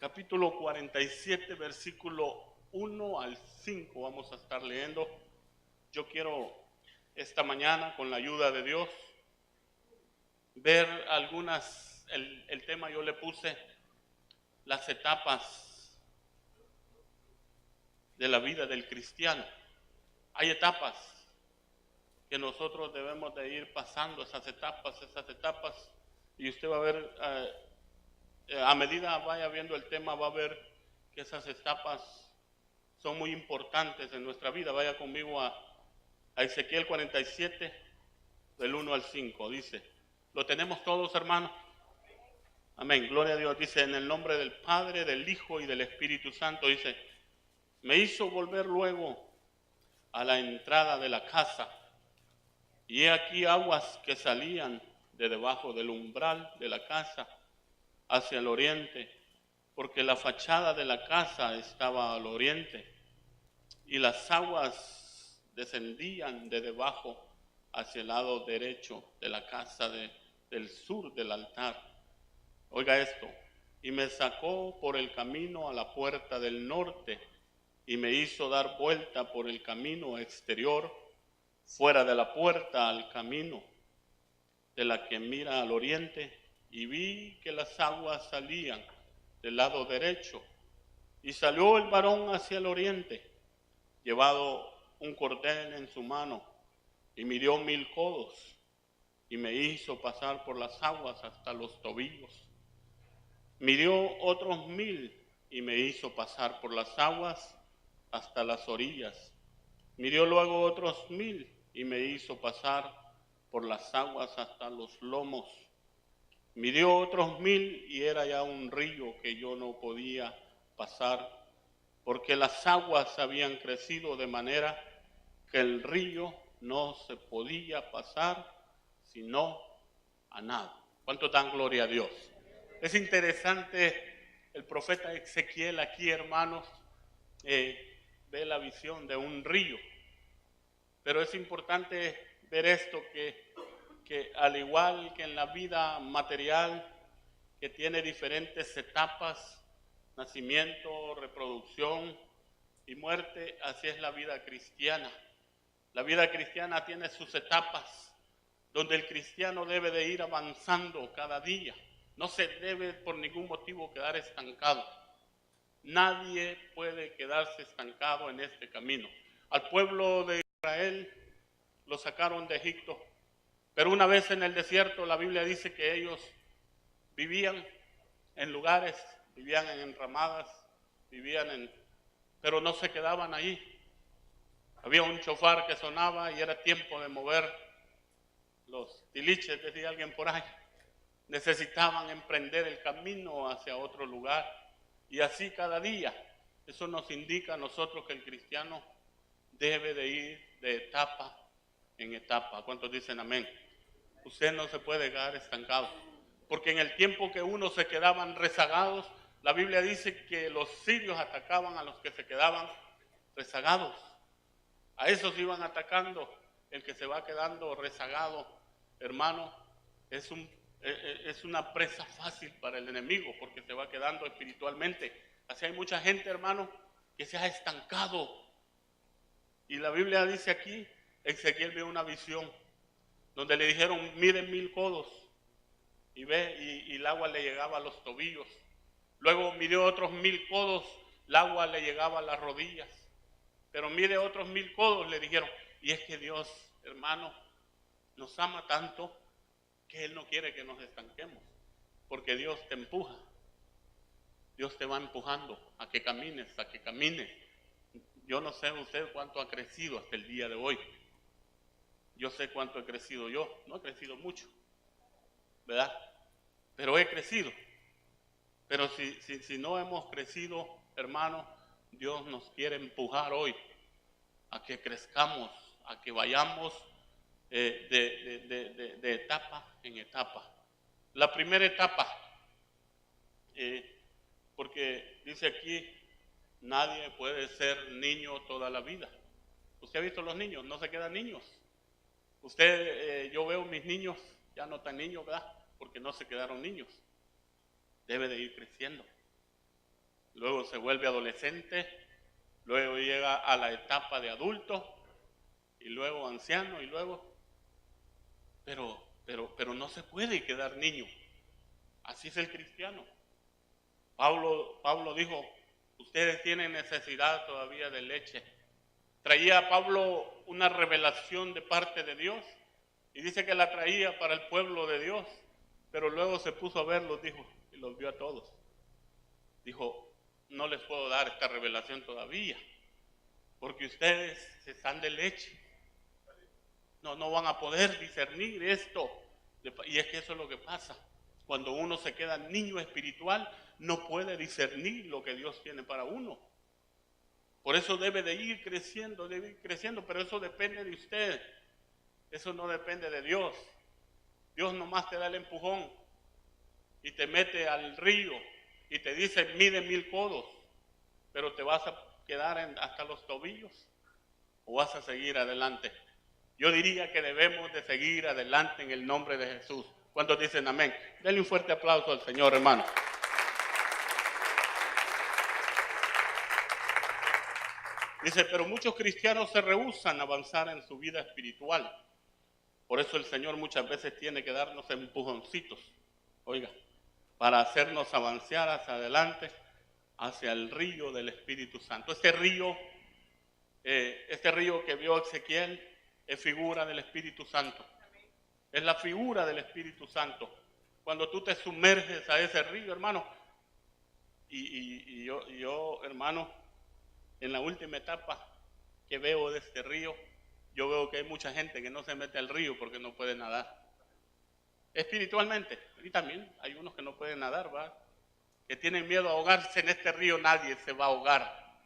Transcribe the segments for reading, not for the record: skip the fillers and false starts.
capítulo 47, versículo 1 al 5 vamos a estar leyendo. Yo quiero esta mañana, con la ayuda de Dios, ver el tema yo le puse las etapas de la vida del cristiano. Hay etapas que nosotros debemos de ir pasando, esas etapas, y usted va a ver, a medida vaya viendo el tema, va a ver que esas etapas son muy importantes en nuestra vida. Vaya conmigo a Ezequiel 47, del 1 al 5, dice, ¿lo tenemos todos, hermanos? Amén, gloria a Dios. Dice, en el nombre del Padre, del Hijo y del Espíritu Santo, dice, me hizo volver luego a la entrada de la casa, y he aquí aguas que salían de debajo del umbral de la casa hacia el oriente, porque la fachada de la casa estaba al oriente, y las aguas descendían de debajo hacia el lado derecho de la casa del sur del altar. Oiga esto, y me sacó por el camino a la puerta del norte, y me hizo dar vuelta por el camino exterior, fuera de la puerta al camino de la que mira al oriente, y vi que las aguas salían del lado derecho, y salió el varón hacia el oriente, llevado un cordel en su mano, y midió 1000 codos, y me hizo pasar por las aguas hasta los tobillos. Midió otros 1000, y me hizo pasar por las aguas hasta las orillas. Midió luego otros 1000, y me hizo pasar por las aguas hasta los lomos. Midió otros 1000, y era ya un río que yo no podía pasar, porque las aguas habían crecido de manera que el río no se podía pasar sino a nado. ¿Cuánto dan gloria a Dios? Es interesante, el profeta Ezequiel aquí, hermanos, ve la visión de un río, pero es importante ver esto, que al igual que en la vida material, que tiene diferentes etapas, nacimiento, reproducción y muerte, así es la vida cristiana. La vida cristiana tiene sus etapas, donde el cristiano debe de ir avanzando cada día. No se debe por ningún motivo quedar estancado. Nadie puede quedarse estancado en este camino. Al pueblo de Israel lo sacaron de Egipto, pero una vez en el desierto la Biblia dice que ellos vivían en lugares, vivían en enramadas, pero no se quedaban allí. Había un chofar que sonaba y era tiempo de mover los tiliches, decía alguien por ahí. Necesitaban emprender el camino hacia otro lugar, y así cada día. Eso nos indica a nosotros que el cristiano debe de ir de etapa en etapa. ¿Cuántos dicen amén? Usted no se puede quedar estancado, porque en el tiempo que unos se quedaban rezagados, la Biblia dice que los sirios atacaban a los que se quedaban rezagados. A esos iban atacando. El que se va quedando rezagado, hermano, es una presa fácil para el enemigo, porque se va quedando espiritualmente. Así hay mucha gente, hermano, que se ha estancado. Y la Biblia dice aquí, Ezequiel vio una visión, donde le dijeron, mide 1000 codos, y el agua le llegaba a los tobillos. Luego midió otros 1000 codos, el agua le llegaba a las rodillas. Pero mide otros 1000 codos, le dijeron. Y es que Dios, hermano, nos ama tanto que Él no quiere que nos estanquemos, porque Dios te empuja. Dios te va empujando a que camines, Yo no sé usted cuánto ha crecido hasta el día de hoy. Yo sé cuánto he crecido yo. No he crecido mucho, ¿verdad? Pero he crecido. Pero si no hemos crecido, hermano, Dios nos quiere empujar hoy a que crezcamos, a que vayamos de etapa en etapa. La primera etapa, porque dice aquí, nadie puede ser niño toda la vida. ¿Usted ha visto los niños? No se quedan niños. Yo veo mis niños, ya no tan niños, ¿verdad? Porque no se quedaron niños. Debe de ir creciendo. luego se vuelve adolescente, luego llega a la etapa de adulto, y luego anciano, y luego... Pero no se puede quedar niño. Así es el cristiano. Pablo dijo, ustedes tienen necesidad todavía de leche. Traía Pablo una revelación de parte de Dios y dice que la traía para el pueblo de Dios, pero luego se puso a verlos, dijo, y los vio a todos. Dijo, no les puedo dar esta revelación todavía, porque ustedes están de leche. No van a poder discernir esto. Y es que eso es lo que pasa. Cuando uno se queda niño espiritual, no puede discernir lo que Dios tiene para uno. Por eso debe de ir creciendo, pero eso depende de usted. Eso no depende de Dios. Dios nomás te da el empujón y te mete al río y te dice, mide 1000 codos, pero te vas a quedar hasta los tobillos o vas a seguir adelante. Yo diría que debemos de seguir adelante en el nombre de Jesús. ¿Cuántos dicen amén? Denle un fuerte aplauso al Señor, hermano. Dice, pero muchos cristianos se rehúsan a avanzar en su vida espiritual. Por eso el Señor muchas veces tiene que darnos empujoncitos, oiga, para hacernos avanzar hacia adelante, hacia el río del Espíritu Santo. Este río que vio Ezequiel es figura del Espíritu Santo. Es la figura del Espíritu Santo. Cuando tú te sumerges a ese río, hermano, y yo, hermano, en la última etapa que veo de este río, yo veo que hay mucha gente que no se mete al río porque no puede nadar. Espiritualmente, y también hay unos que no pueden nadar, ¿va? Que tienen miedo a ahogarse. En este río nadie se va a ahogar.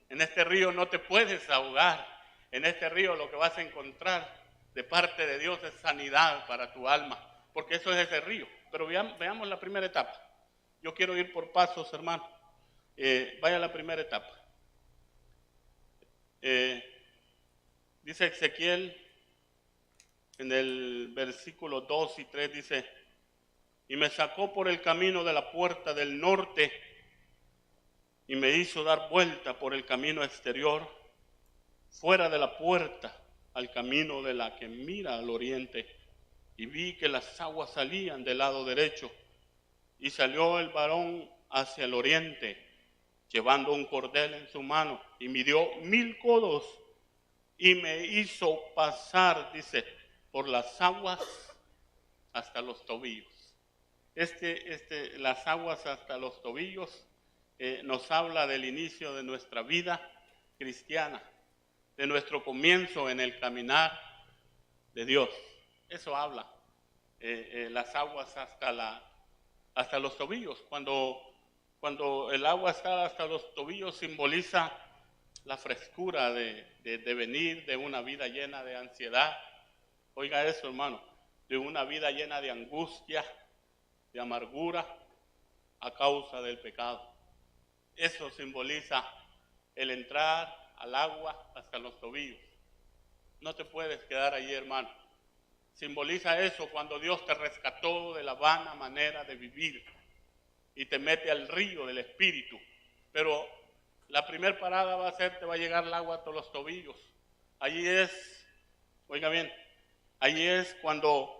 En este río no te puedes ahogar. En este río lo que vas a encontrar de parte de Dios es sanidad para tu alma, porque eso es ese río. Pero veamos la primera etapa. Yo quiero ir por pasos, hermano. Vaya a la primera etapa. Dice Ezequiel en el versículo 2 y 3, dice, y me sacó por el camino de la puerta del norte y me hizo dar vuelta por el camino exterior, fuera de la puerta, al camino de la que mira al oriente, y vi que las aguas salían del lado derecho, y salió el varón hacia el oriente, llevando un cordel en su mano, y midió 1000 codos, y me hizo pasar, dice, por las aguas hasta los tobillos. Las aguas hasta los tobillos nos habla del inicio de nuestra vida cristiana, de nuestro comienzo en el caminar de Dios. Eso habla, las aguas hasta los tobillos. Cuando el agua está hasta los tobillos simboliza la frescura de venir de una vida llena de ansiedad. Oiga eso, hermano, de una vida llena de angustia, de amargura a causa del pecado. Eso simboliza el entrar al agua hasta los tobillos. No te puedes quedar allí, hermano. Simboliza eso cuando Dios te rescató de la vana manera de vivir y te mete al río del Espíritu. Pero la primera parada te va a llegar el agua hasta los tobillos. Allí es, oiga bien, allí es cuando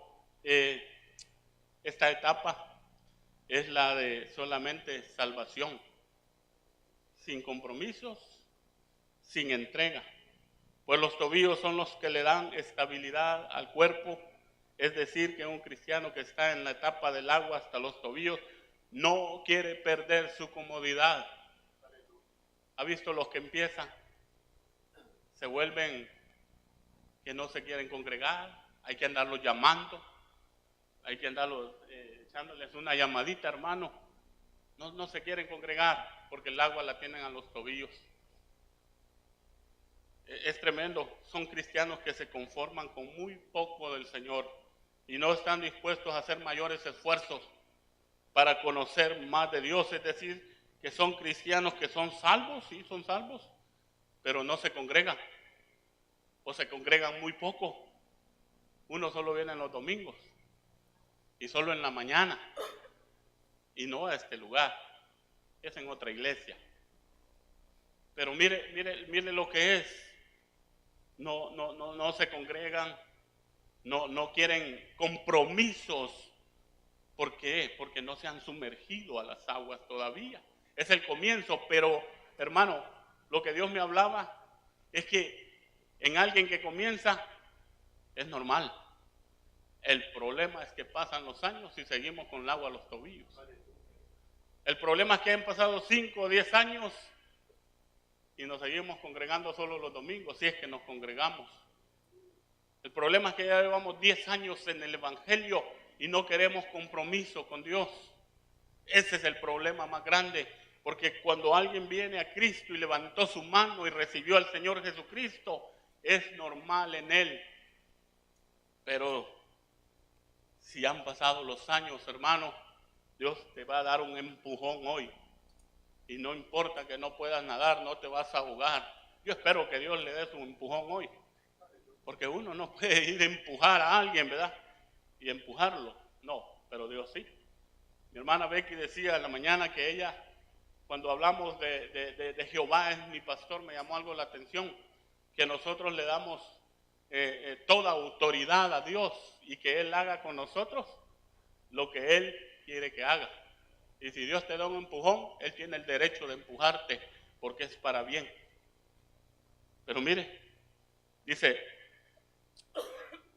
esta etapa es la de solamente salvación, sin compromisos, sin entrega. Pues los tobillos son los que le dan estabilidad al cuerpo, es decir, que un cristiano que está en la etapa del agua hasta los tobillos no quiere perder su comodidad. ¿Ha visto los que empiezan? Se vuelven que no se quieren congregar, hay que andarlos llamando, hay que andarlos echándoles una llamadita, hermano. No se quieren congregar porque el agua la tienen a los tobillos. Es tremendo, son cristianos que se conforman con muy poco del Señor y no están dispuestos a hacer mayores esfuerzos para conocer más de Dios. Es decir, que son cristianos que son salvos, sí, son salvos, pero no se congregan o se congregan muy poco. Uno solo viene en los domingos y solo en la mañana y no a este lugar. es en otra iglesia. Pero mire lo que es. No se congregan, no quieren compromisos. ¿Por qué? Porque no se han sumergido a las aguas todavía. Es el comienzo, pero hermano, lo que Dios me hablaba es que en alguien que comienza es normal. El problema es que pasan los años y seguimos con el agua a los tobillos. El problema es que han pasado 5 o 10 años y nos seguimos congregando solo los domingos, si es que nos congregamos. El problema es que ya llevamos 10 años en el Evangelio y no queremos compromiso con Dios. Ese es el problema más grande, porque cuando alguien viene a Cristo y levantó su mano y recibió al Señor Jesucristo, es normal en él. Pero si han pasado los años, hermano, Dios te va a dar un empujón hoy. Y no importa que no puedas nadar, no te vas a ahogar. Yo espero que Dios le dé un empujón hoy. Porque uno no puede ir a empujar a alguien, ¿verdad? Y empujarlo. No, pero Dios sí. Mi hermana Becky decía en la mañana que ella, cuando hablamos de Jehová es mi pastor, me llamó algo la atención, que nosotros le damos toda autoridad a Dios y que Él haga con nosotros lo que Él quiere que haga. Y si Dios te da un empujón, Él tiene el derecho de empujarte porque es para bien. Pero mire, dice,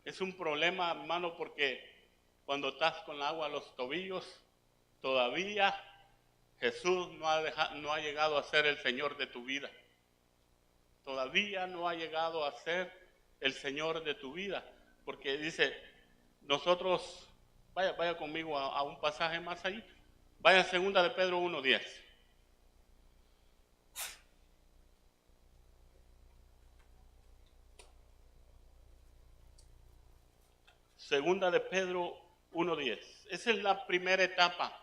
es un problema, hermano, porque cuando estás con agua a los tobillos, todavía Jesús no ha llegado a ser el Señor de tu vida. Todavía no ha llegado a ser el Señor de tu vida. Porque dice, nosotros, vaya conmigo a un pasaje más ahí. Vaya a 2 de Pedro 1:10. Segunda de Pedro 1:10. Esa es la primera etapa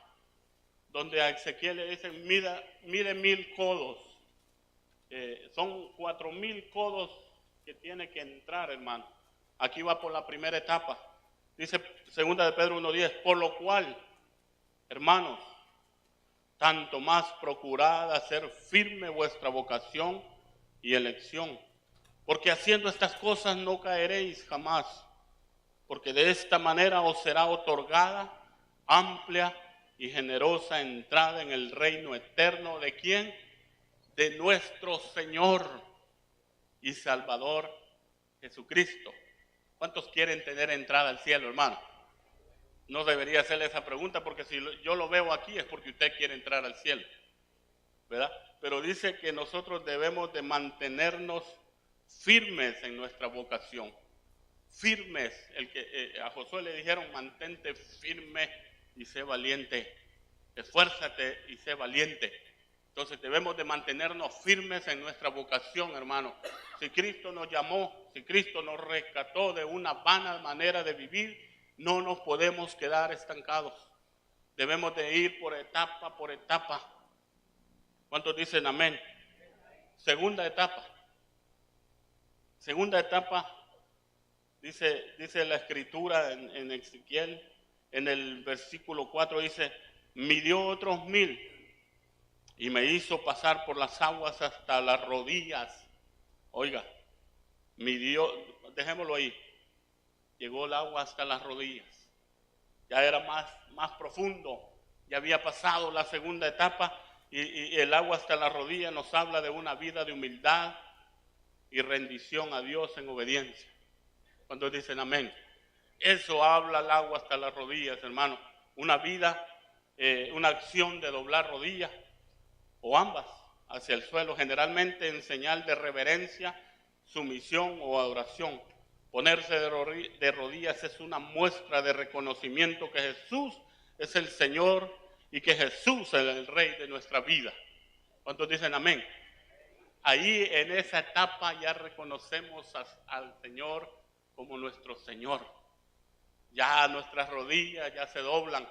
donde a Ezequiel le dicen, mide 1000 codos. Son 4000 codos que tiene que entrar, hermano. Aquí va por la primera etapa. Dice segunda de Pedro 1:10, por lo cual, hermanos, tanto más procurad hacer firme vuestra vocación y elección, porque haciendo estas cosas no caeréis jamás, porque de esta manera os será otorgada amplia y generosa entrada en el reino eterno de ¿quién? De nuestro Señor y Salvador Jesucristo. ¿Cuántos quieren tener entrada al cielo, hermano? No debería hacerle esa pregunta porque si yo lo veo aquí es porque usted quiere entrar al cielo, ¿verdad? Pero dice que nosotros debemos de mantenernos firmes en nuestra vocación. Firmes, a Josué le dijeron mantente firme y sé valiente, esfuérzate y sé valiente. Entonces debemos de mantenernos firmes en nuestra vocación, hermano. Si Cristo nos llamó, si Cristo nos rescató de una vana manera de vivir, no nos podemos quedar estancados. Debemos de ir por etapa por etapa. ¿Cuántos dicen amén? Segunda etapa. Segunda etapa. Dice la escritura en Ezequiel, en el versículo 4 dice, midió otros 1000 y me hizo pasar por las aguas hasta las rodillas. Oiga, midió, dejémoslo ahí, llegó el agua hasta las rodillas. Ya era más profundo, ya había pasado la segunda etapa y el agua hasta las rodillas nos habla de una vida de humildad y rendición a Dios en obediencia. Cuando dicen amén, eso habla el agua hasta las rodillas, hermano. Una vida, una acción de doblar rodillas o ambas hacia el suelo, generalmente en señal de reverencia, sumisión o adoración. Ponerse de rodillas es una muestra de reconocimiento que Jesús es el Señor y que Jesús es el Rey de nuestra vida. ¿Cuántos dicen amén? Ahí en esa etapa ya reconocemos al Señor como nuestro Señor. Ya nuestras rodillas ya se doblan,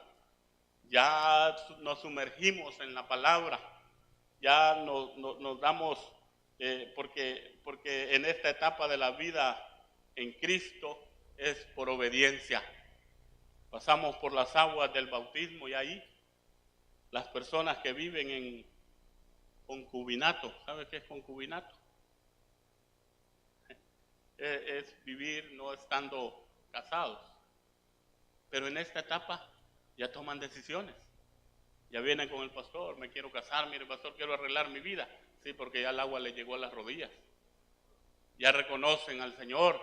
ya nos sumergimos en la palabra, ya nos damos, porque en esta etapa de la vida en Cristo es por obediencia. Pasamos por las aguas del bautismo y ahí las personas que viven en concubinato. ¿Sabe qué es concubinato? Es vivir no estando casados. Pero en esta etapa ya toman decisiones. Ya vienen con el pastor, me quiero casar, mire pastor, quiero arreglar mi vida. Sí, porque ya el agua le llegó a las rodillas. Ya reconocen al Señor,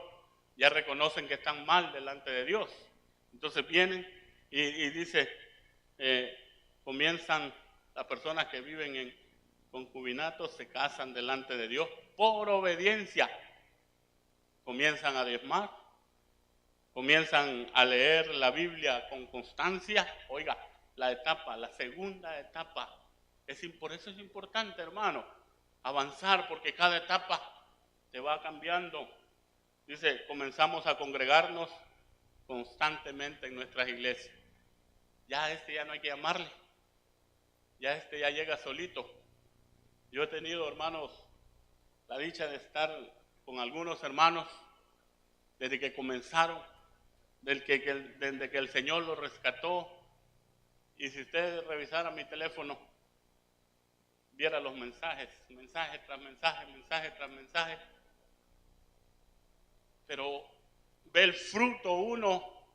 ya reconocen que están mal delante de Dios. Entonces vienen y dice, comienzan las personas que viven en concubinato, se casan delante de Dios por obediencia. Comienzan a diezmar, comienzan a leer la Biblia con constancia. Oiga, la segunda etapa, por eso es importante, hermano, avanzar, porque cada etapa te va cambiando. Dice, comenzamos a congregarnos constantemente en nuestras iglesias. Ya ya no hay que llamarle, ya ya llega solito. Yo he tenido, hermanos, la dicha de estar con algunos hermanos desde que comenzaron, desde que el Señor los rescató. Y si usted revisara mi teléfono, viera los mensajes, mensaje tras mensaje, mensaje tras mensaje. Pero ve el fruto uno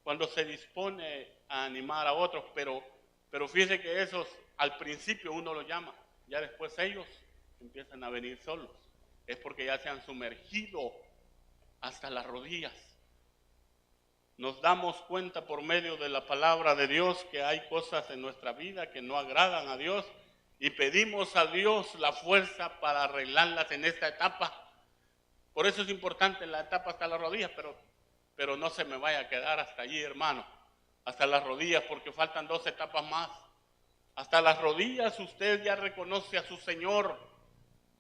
cuando se dispone a animar a otros, pero fíjese que esos al principio uno los llama, ya después ellos empiezan a venir solos. Es porque ya se han sumergido hasta las rodillas. Nos damos cuenta por medio de la palabra de Dios que hay cosas en nuestra vida que no agradan a Dios y pedimos a Dios la fuerza para arreglarlas en esta etapa. Por eso es importante la etapa hasta las rodillas, pero no se me vaya a quedar hasta allí, hermano, hasta las rodillas, porque faltan 2 etapas más. Hasta las rodillas usted ya reconoce a su Señor,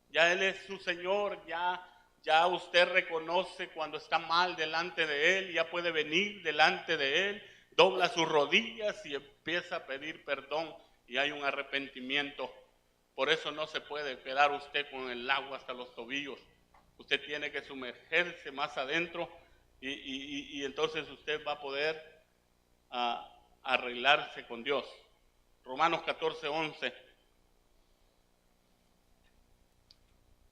ya Él es su Señor, ya usted reconoce cuando está mal delante de Él, ya puede venir delante de Él, dobla sus rodillas y empieza a pedir perdón y hay un arrepentimiento. Por eso no se puede quedar usted con el agua hasta los tobillos. Usted tiene que sumergerse más adentro y entonces usted va a poder arreglarse con Dios. Romanos 14:11.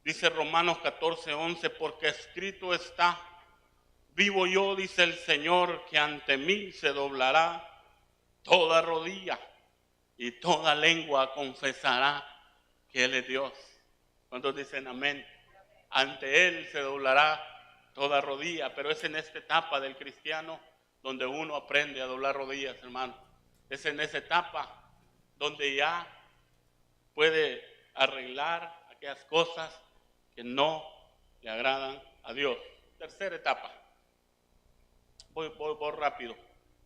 Dice Romanos 14:11, porque escrito está, vivo yo, dice el Señor, que ante mí se doblará toda rodilla y toda lengua confesará que Él es Dios. ¿Cuántos dicen amén? Ante Él se doblará toda rodilla, pero es en esta etapa del cristiano donde uno aprende a doblar rodillas, hermano. Es en esa etapa donde ya puede arreglar aquellas cosas que no le agradan a Dios. Tercera etapa. Voy rápido.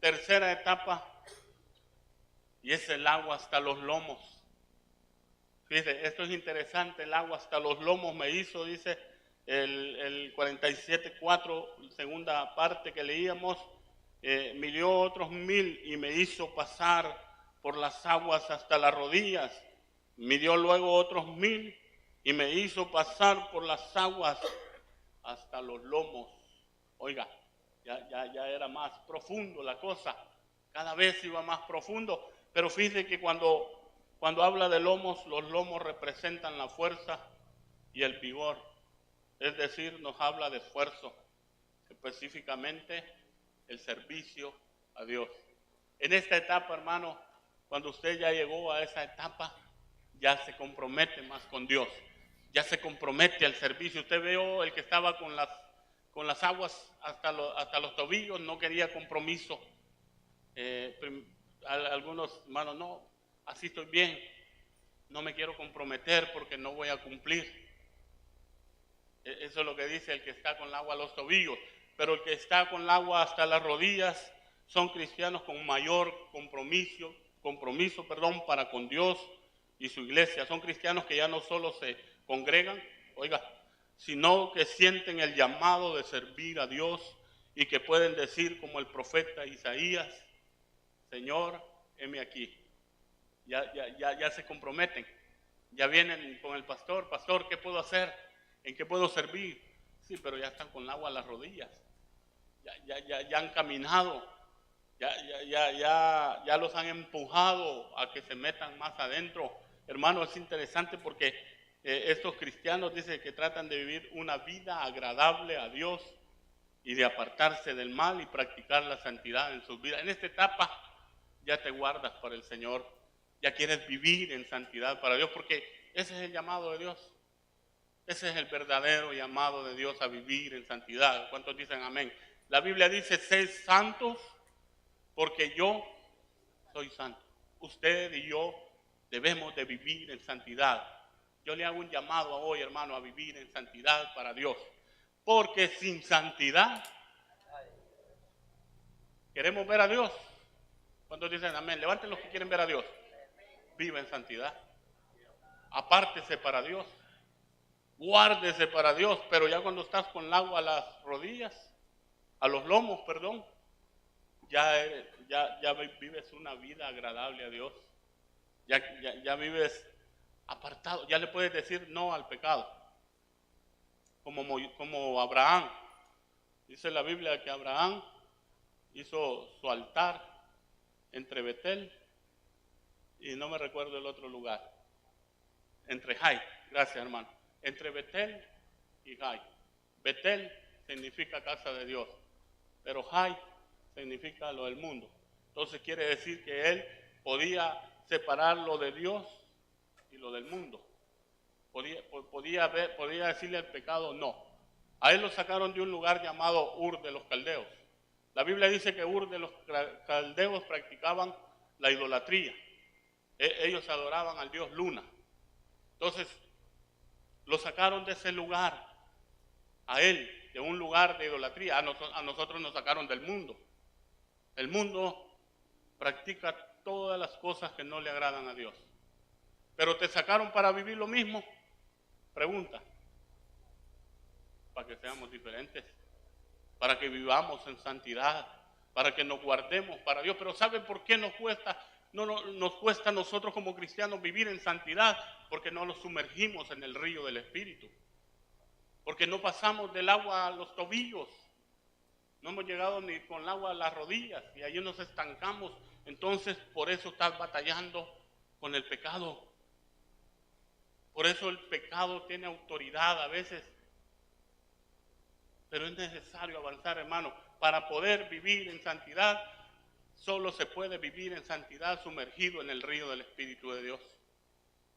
Tercera etapa, y es el agua hasta los lomos. Fíjese, esto es interesante, el agua hasta los lomos me hizo, dice el 47:4, segunda parte que leíamos, midió otros 1000 y me hizo pasar por las aguas hasta las rodillas. Midió luego otros 1000 y me hizo pasar por las aguas hasta los lomos. Oiga, ya era más profundo la cosa, cada vez iba más profundo, pero fíjese que cuando habla de lomos, los lomos representan la fuerza y el vigor, es decir, nos habla de esfuerzo, específicamente el servicio a Dios. En esta etapa, hermano, cuando usted ya llegó a esa etapa, ya se compromete más con Dios, ya se compromete al servicio. Usted veo el que estaba con las aguas hasta los tobillos, no quería compromiso. Algunos hermanos, no, así estoy bien, no me quiero comprometer porque no voy a cumplir. Eso es lo que dice el que está con el agua a los tobillos, pero el que está con el agua hasta las rodillas son cristianos con mayor compromiso para con Dios y su iglesia. Son cristianos que ya no solo se congregan, oiga, sino que sienten el llamado de servir a Dios y que pueden decir como el profeta Isaías, Señor, heme aquí. Ya se comprometen, ya vienen con el pastor, ¿qué puedo hacer? ¿En qué puedo servir? Sí, pero ya están con el agua a las rodillas, ya han caminado, Ya los han empujado a que se metan más adentro. Hermano, es interesante porque estos cristianos dicen que tratan de vivir una vida agradable a Dios y de apartarse del mal y practicar la santidad en sus vidas. En esta etapa ya te guardas para el Señor, ya quieres vivir en santidad para Dios, porque ese es el llamado de Dios. Ese es el verdadero llamado de Dios, a vivir en santidad. ¿Cuántos dicen amén? La Biblia dice, sed santos porque yo soy santo. Usted y yo debemos de vivir en santidad. Yo le hago un llamado hoy, hermano, a vivir en santidad para Dios. Porque sin santidad queremos ver a Dios. ¿Cuántos dicen amén? Levanten los que quieren ver a Dios. Vive en santidad. Apártese para Dios. Guárdese para Dios. Pero ya cuando estás con el agua a las rodillas, a los lomos, perdón, ya vives una vida agradable a Dios. Ya vives apartado. Ya le puedes decir no al pecado. Como Abraham. Dice la Biblia que Abraham hizo su altar entre Betel y no me recuerdo el otro lugar. Entre Jai, gracias hermano. Entre Betel y Jai. Betel significa casa de Dios, pero Jai significa lo del mundo. Entonces quiere decir que él podía separar lo de Dios y lo del mundo. Podía decirle al pecado no. A él lo sacaron de un lugar llamado Ur de los Caldeos. La Biblia dice que Ur de los Caldeos practicaban la idolatría. Ellos adoraban al dios Luna. Entonces, lo sacaron de ese lugar, a él, de un lugar de idolatría. A nosotros nos sacaron del mundo. El mundo practica todas las cosas que no le agradan a Dios. Pero te sacaron para vivir lo mismo. Pregunta, para que seamos diferentes, para que vivamos en santidad, para que nos guardemos para Dios. Pero ¿saben por qué nos cuesta? Nos cuesta a nosotros como cristianos vivir en santidad, porque no nos sumergimos en el río del Espíritu, porque no pasamos del agua a los tobillos, no hemos llegado ni con el agua a las rodillas y ahí nos estancamos. Entonces por eso estás batallando con el pecado. Por eso el pecado tiene autoridad a veces. Pero es necesario avanzar, hermano. Para poder vivir en santidad, solo se puede vivir en santidad sumergido en el río del Espíritu de Dios.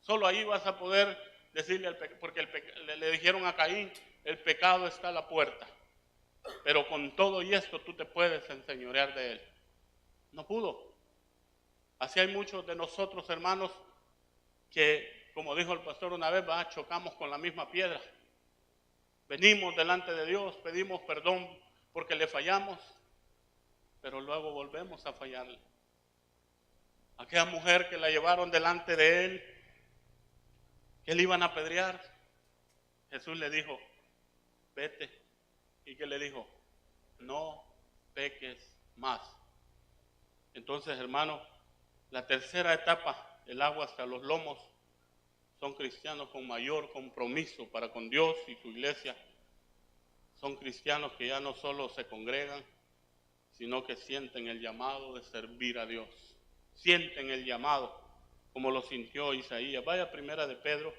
Solo ahí vas a poder decirle al pecado, porque le dijeron a Caín, el pecado está a la puerta. Pero con todo y esto tú te puedes enseñorear de él. No pudo. Así hay muchos de nosotros, hermanos, que, como dijo el pastor una vez, chocamos con la misma piedra. Venimos delante de Dios, pedimos perdón porque le fallamos, pero luego volvemos a fallarle. Aquella mujer que la llevaron delante de él, que le iban a apedrear, Jesús le dijo, vete. ¿Y qué le dijo? No peques más. Entonces, hermano, la tercera etapa, el agua hasta los lomos, son cristianos con mayor compromiso para con Dios y su iglesia. Son cristianos que ya no solo se congregan, sino que sienten el llamado de servir a Dios. Sienten el llamado, como lo sintió Isaías. Vaya a Primera de Pedro,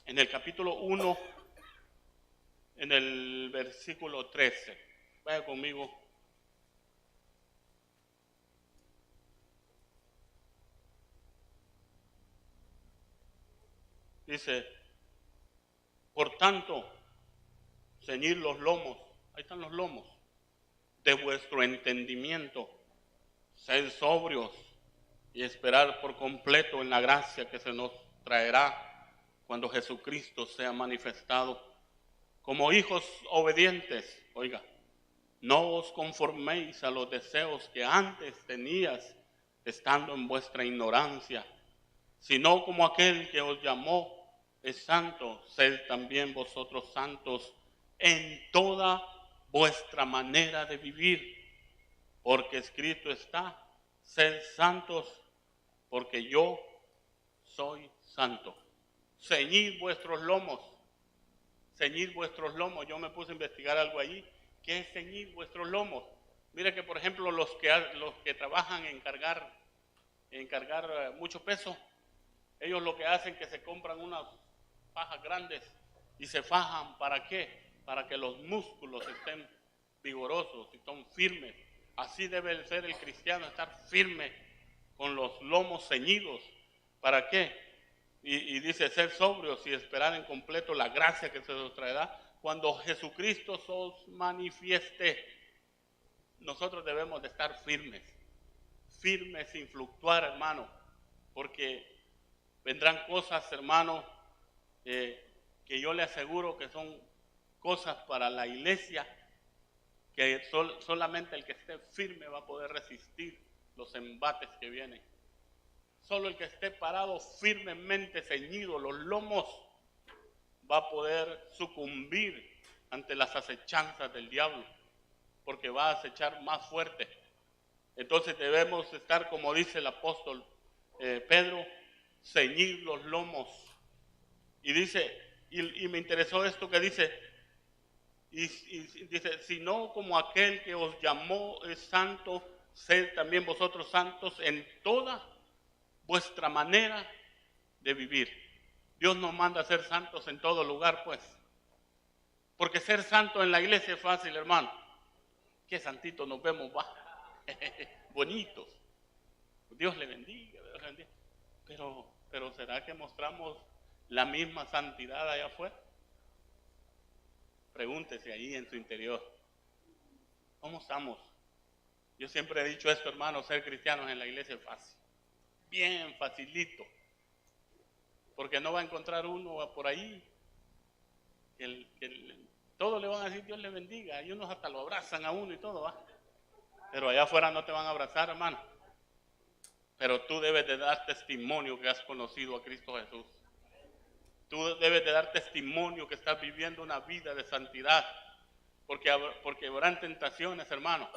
en el capítulo 1, en el versículo 13. Vaya conmigo. Dice, por tanto, ceñid los lomos, ahí están los lomos, de vuestro entendimiento, sed sobrios y esperar por completo en la gracia que se nos traerá cuando Jesucristo sea manifestado. Como hijos obedientes, oiga, no os conforméis a los deseos que antes tenías estando en vuestra ignorancia, sino como aquel que os llamó es santo, sed también vosotros santos en toda vuestra manera de vivir, porque escrito está, sed santos, porque yo soy santo. Ceñid vuestros lomos, ceñid vuestros lomos. Yo me puse a investigar algo allí. ¿Qué es ceñid vuestros lomos? Mire que, por ejemplo, los que trabajan en cargar mucho peso, ellos lo que hacen es que se compran unas fajas grandes y se fajan. ¿Para qué? Para que los músculos estén vigorosos y estén firmes. Así debe ser el cristiano, estar firme con los lomos ceñidos. ¿Para qué? Y dice ser sobrios y esperar en completo la gracia que se nos traerá cuando Jesucristo se os manifieste. Nosotros debemos de estar firmes, firmes sin fluctuar, hermano, porque vendrán cosas, hermano, que yo le aseguro que son cosas para la iglesia, que solamente el que esté firme va a poder resistir los embates que vienen. Solo el que esté parado firmemente ceñido los lomos va a poder sucumbir ante las acechanzas del diablo, porque va a acechar más fuerte. Entonces debemos estar, como dice el apóstol Pedro, ceñir los lomos. Y dice, y me interesó esto que dice, y dice, sino como aquel que os llamó es santo, sed también vosotros santos en toda vuestra manera de vivir. Dios nos manda a ser santos en todo lugar, pues. Porque ser santo en la iglesia es fácil, hermano. Qué santitos nos vemos, va. Bonitos. Dios le bendiga, Dios le bendiga. Pero ¿será que mostramos la misma santidad allá afuera? Pregúntese ahí en su interior. ¿Cómo estamos? Yo siempre he dicho esto, hermano, ser cristianos en la iglesia es fácil. Bien facilito. Porque no va a encontrar uno por ahí todos le van a decir Dios le bendiga, y unos hasta lo abrazan a uno y todo, ¿va? Pero allá afuera no te van a abrazar, hermano. Pero tú debes de dar testimonio que has conocido a Cristo Jesús. Tú debes de dar testimonio que estás viviendo una vida de santidad. Porque habrán tentaciones, hermano.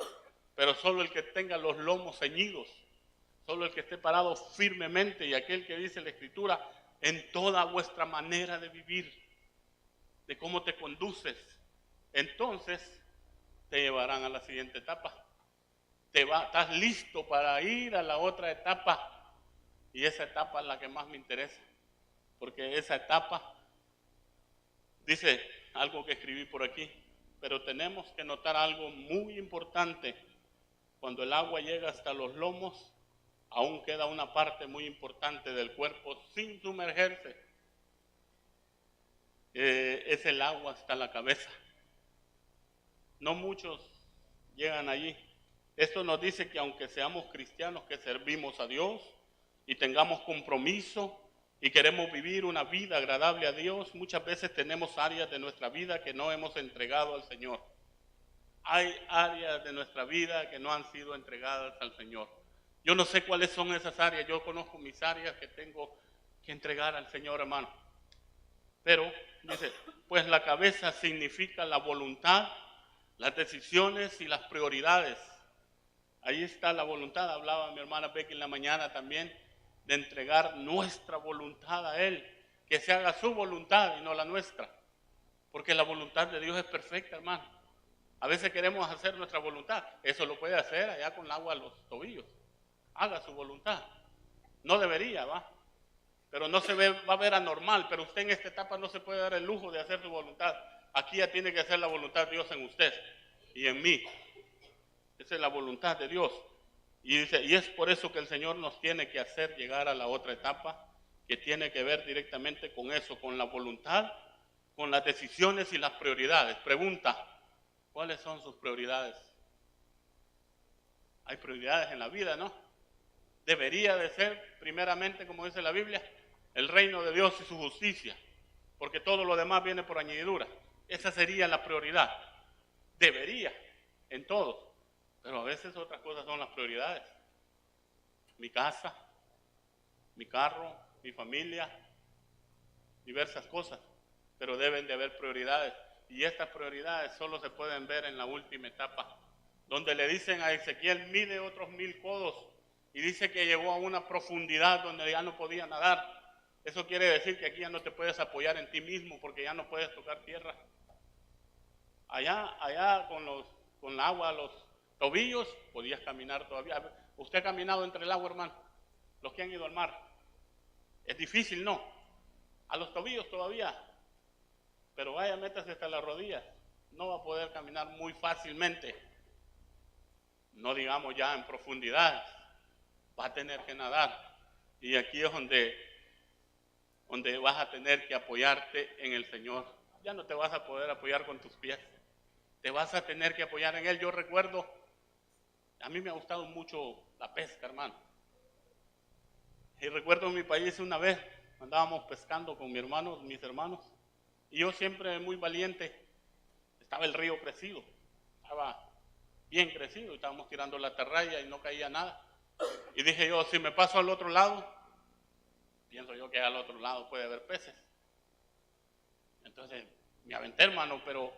Pero solo el que tenga los lomos ceñidos, solo el que esté parado firmemente, y aquel que dice la Escritura, en toda vuestra manera de vivir, de cómo te conduces, entonces te llevarán a la siguiente etapa. Estás listo para ir a la otra etapa, y esa etapa es la que más me interesa, porque esa etapa dice algo que escribí por aquí, pero tenemos que notar algo muy importante. Cuando el agua llega hasta los lomos, aún queda una parte muy importante del cuerpo sin sumergerse. Es el agua hasta la cabeza. No muchos llegan allí. Esto nos dice que aunque seamos cristianos que servimos a Dios y tengamos compromiso y queremos vivir una vida agradable a Dios, muchas veces tenemos áreas de nuestra vida que no hemos entregado al Señor. Hay áreas de nuestra vida que no han sido entregadas al Señor. Yo no sé cuáles son esas áreas. Yo conozco mis áreas que tengo que entregar al Señor, hermano. Pero dice, pues la cabeza significa la voluntad, las decisiones y las prioridades. Ahí está la voluntad. Hablaba mi hermana Becky en la mañana también de entregar nuestra voluntad a Él, que se haga su voluntad y no la nuestra, porque la voluntad de Dios es perfecta, hermano. A veces queremos hacer nuestra voluntad. Eso lo puede hacer allá con el agua a los tobillos. Haga su voluntad. No debería, ¿va? Pero no se va a ver anormal. Pero usted en esta etapa no se puede dar el lujo de hacer su voluntad. Aquí ya tiene que hacer la voluntad de Dios en usted y en mí. Esa es la voluntad de Dios. Y dice, y es por eso que el Señor nos tiene que hacer llegar a la otra etapa, que tiene que ver directamente con eso, con la voluntad, con las decisiones y las prioridades. Pregunta, ¿cuáles son sus prioridades? Hay prioridades en la vida, ¿no? Debería de ser, primeramente, como dice la Biblia, el reino de Dios y su justicia, porque todo lo demás viene por añadidura. Esa sería la prioridad. Debería, en todo. Pero a veces otras cosas son las prioridades. Mi casa, mi carro, mi familia, diversas cosas. Pero deben de haber prioridades. Y estas prioridades solo se pueden ver en la última etapa, donde le dicen a Ezequiel, mide otros 1000 codos, y dice que llegó a una profundidad donde ya no podía nadar. Eso quiere decir que aquí ya no te puedes apoyar en ti mismo, porque ya no puedes tocar tierra. Allá con la agua, los tobillos podías caminar todavía. ¿Usted ha caminado entre el agua, hermano? Los que han ido al mar. Es difícil, ¿no? A los tobillos todavía. Pero vaya, métase hasta las rodillas. No va a poder caminar muy fácilmente. No digamos ya en profundidad. Va a tener que nadar. Y aquí es donde vas a tener que apoyarte en el Señor. Ya no te vas a poder apoyar con tus pies. Te vas a tener que apoyar en Él. Yo recuerdo, a mí me ha gustado mucho la pesca, hermano. Y recuerdo en mi país una vez, andábamos pescando con mis hermanos, y yo siempre muy valiente, estaba el río crecido, estaba bien crecido, y estábamos tirando la atarraya y no caía nada. Y dije yo, si me paso al otro lado, pienso yo que al otro lado puede haber peces. Entonces me aventé, hermano, pero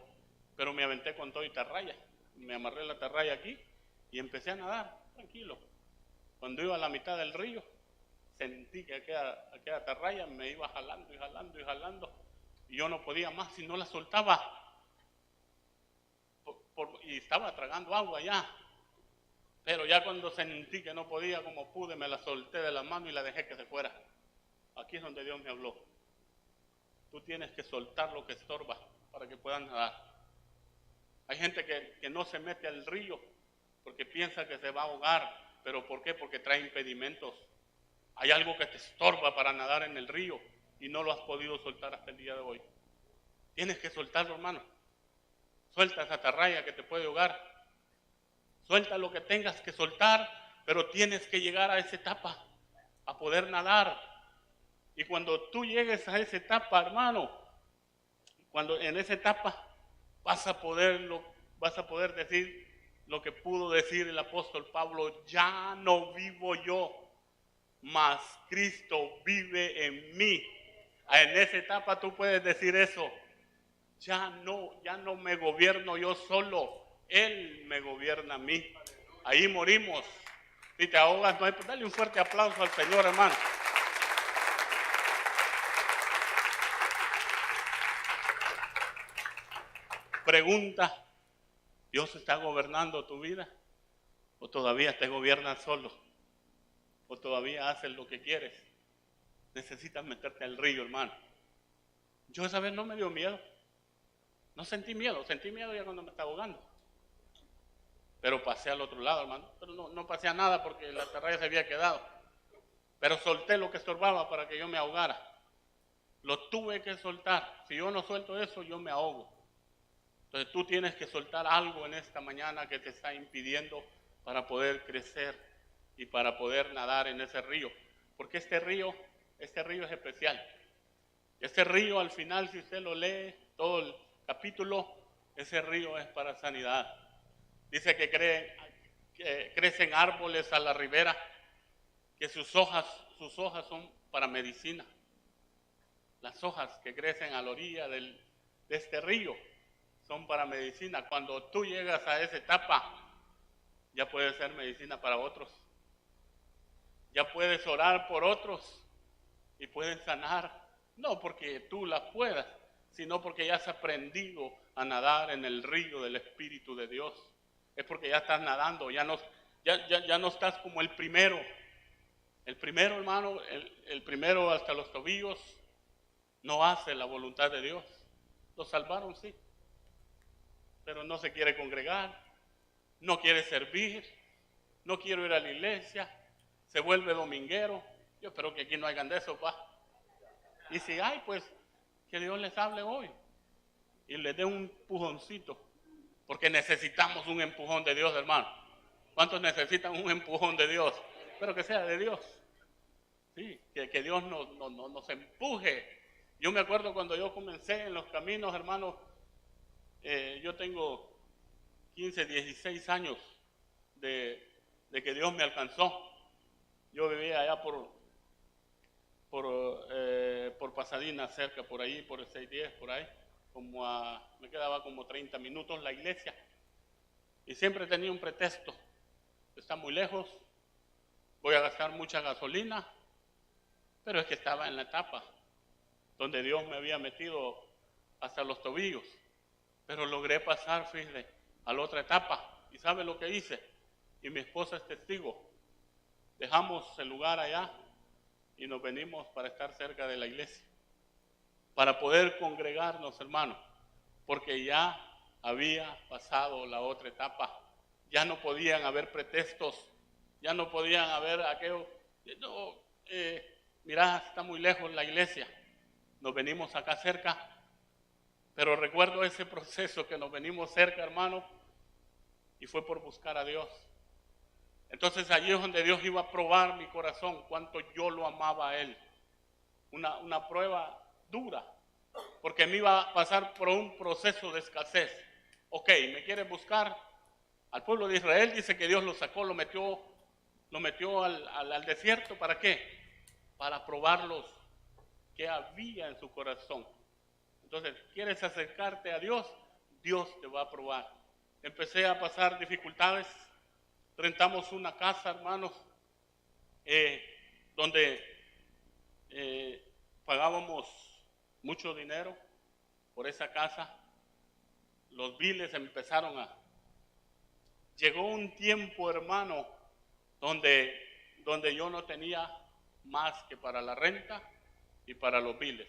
me aventé con todo y atarraya. Me amarré la atarraya aquí y empecé a nadar, tranquilo. Cuando iba a la mitad del río, sentí que aquella atarraya me iba jalando y jalando y jalando, y yo no podía más si no la soltaba. Y estaba tragando agua ya. Pero ya cuando sentí que no podía, como pude, me la solté de la mano y la dejé que se fuera. Aquí es donde Dios me habló. Tú tienes que soltar lo que estorba para que puedas nadar. Hay gente que no se mete al río porque piensa que se va a ahogar. ¿Pero por qué? Porque trae impedimentos. Hay algo que te estorba para nadar en el río y no lo has podido soltar hasta el día de hoy. Tienes que soltarlo, hermano. Suelta esa atarraya que te puede ahogar. Suelta lo que tengas que soltar, pero tienes que llegar a esa etapa, a poder nadar. Y cuando tú llegues a esa etapa, hermano, cuando en esa etapa vas a poder decir lo que pudo decir el apóstol Pablo: ya no vivo yo, mas Cristo vive en mí. En esa etapa tú puedes decir eso. Ya no me gobierno yo solo, Él me gobierna a mí. Ahí morimos. Si te ahogas, no hay, pues dale un fuerte aplauso al Señor, hermano. Pregunta: ¿Dios está gobernando tu vida? ¿O todavía te gobiernas solo? ¿O todavía haces lo que quieres? Necesitas meterte al río, hermano. Yo esa vez no me dio miedo. No sentí miedo ya cuando me estaba ahogando. Pero pasé al otro lado, hermano. Pero no pasé a nada porque la atarraya se había quedado. Pero solté lo que estorbaba para que yo me ahogara. Lo tuve que soltar. Si yo no suelto eso, yo me ahogo. Entonces tú tienes que soltar algo en esta mañana que te está impidiendo para poder crecer y para poder nadar en ese río. Porque este río es especial. Este río, al final, si usted lo lee, todo el capítulo, ese río es para sanidad. Dice que crecen árboles a la ribera, que sus hojas son para medicina. Las hojas que crecen a la orilla de este río son para medicina. Cuando tú llegas a esa etapa, ya puedes ser medicina para otros. Ya puedes orar por otros y pueden sanar. No porque tú las puedas, sino porque ya has aprendido a nadar en el río del Espíritu de Dios. Es porque ya estás nadando, ya no estás como el primero. El primero, hermano, el primero hasta los tobillos, no hace la voluntad de Dios. Lo salvaron, sí, pero no se quiere congregar, no quiere servir, no quiere ir a la iglesia, se vuelve dominguero. Yo espero que aquí no hagan de eso, pa. Y si hay, pues que Dios les hable hoy y les dé un empujoncito, porque necesitamos un empujón de Dios, hermano. ¿Cuántos necesitan un empujón de Dios? Espero que sea de Dios. Sí, que Dios nos empuje. Yo me acuerdo cuando yo comencé en los caminos, hermano, yo tengo 15, 16 años de que Dios me alcanzó. Yo vivía allá por Pasadena, cerca, por ahí, por el 610, por ahí, me quedaba como 30 minutos la iglesia. Y siempre tenía un pretexto: está muy lejos, voy a gastar mucha gasolina, pero es que estaba en la etapa donde Dios me había metido hasta los tobillos. Pero logré pasar, fíjate, a la otra etapa, ¿Y sabe lo que hice? Y mi esposa es testigo. Dejamos el lugar allá y nos venimos para estar cerca de la iglesia, para poder congregarnos, hermanos, porque ya había pasado la otra etapa. Ya no podían haber pretextos, ya no podían haber aquello. No, mira, está muy lejos la iglesia. Nos venimos acá cerca. Pero recuerdo ese proceso que nos venimos cerca, hermano, y fue por buscar a Dios. Entonces allí es donde Dios iba a probar mi corazón, cuánto yo lo amaba a Él. Una prueba dura, porque me iba a pasar por un proceso de escasez. Ok, ¿me quiere buscar? Al pueblo de Israel dice que Dios lo sacó, lo metió al desierto. ¿Para qué? Para probarlos qué había en su corazón. Entonces, ¿quieres acercarte a Dios? Dios te va a probar. Empecé a pasar dificultades. Rentamos una casa, hermanos, donde pagábamos mucho dinero por esa casa. Los biles empezaron a... Llegó un tiempo, hermano, donde yo no tenía más que para la renta y para los biles.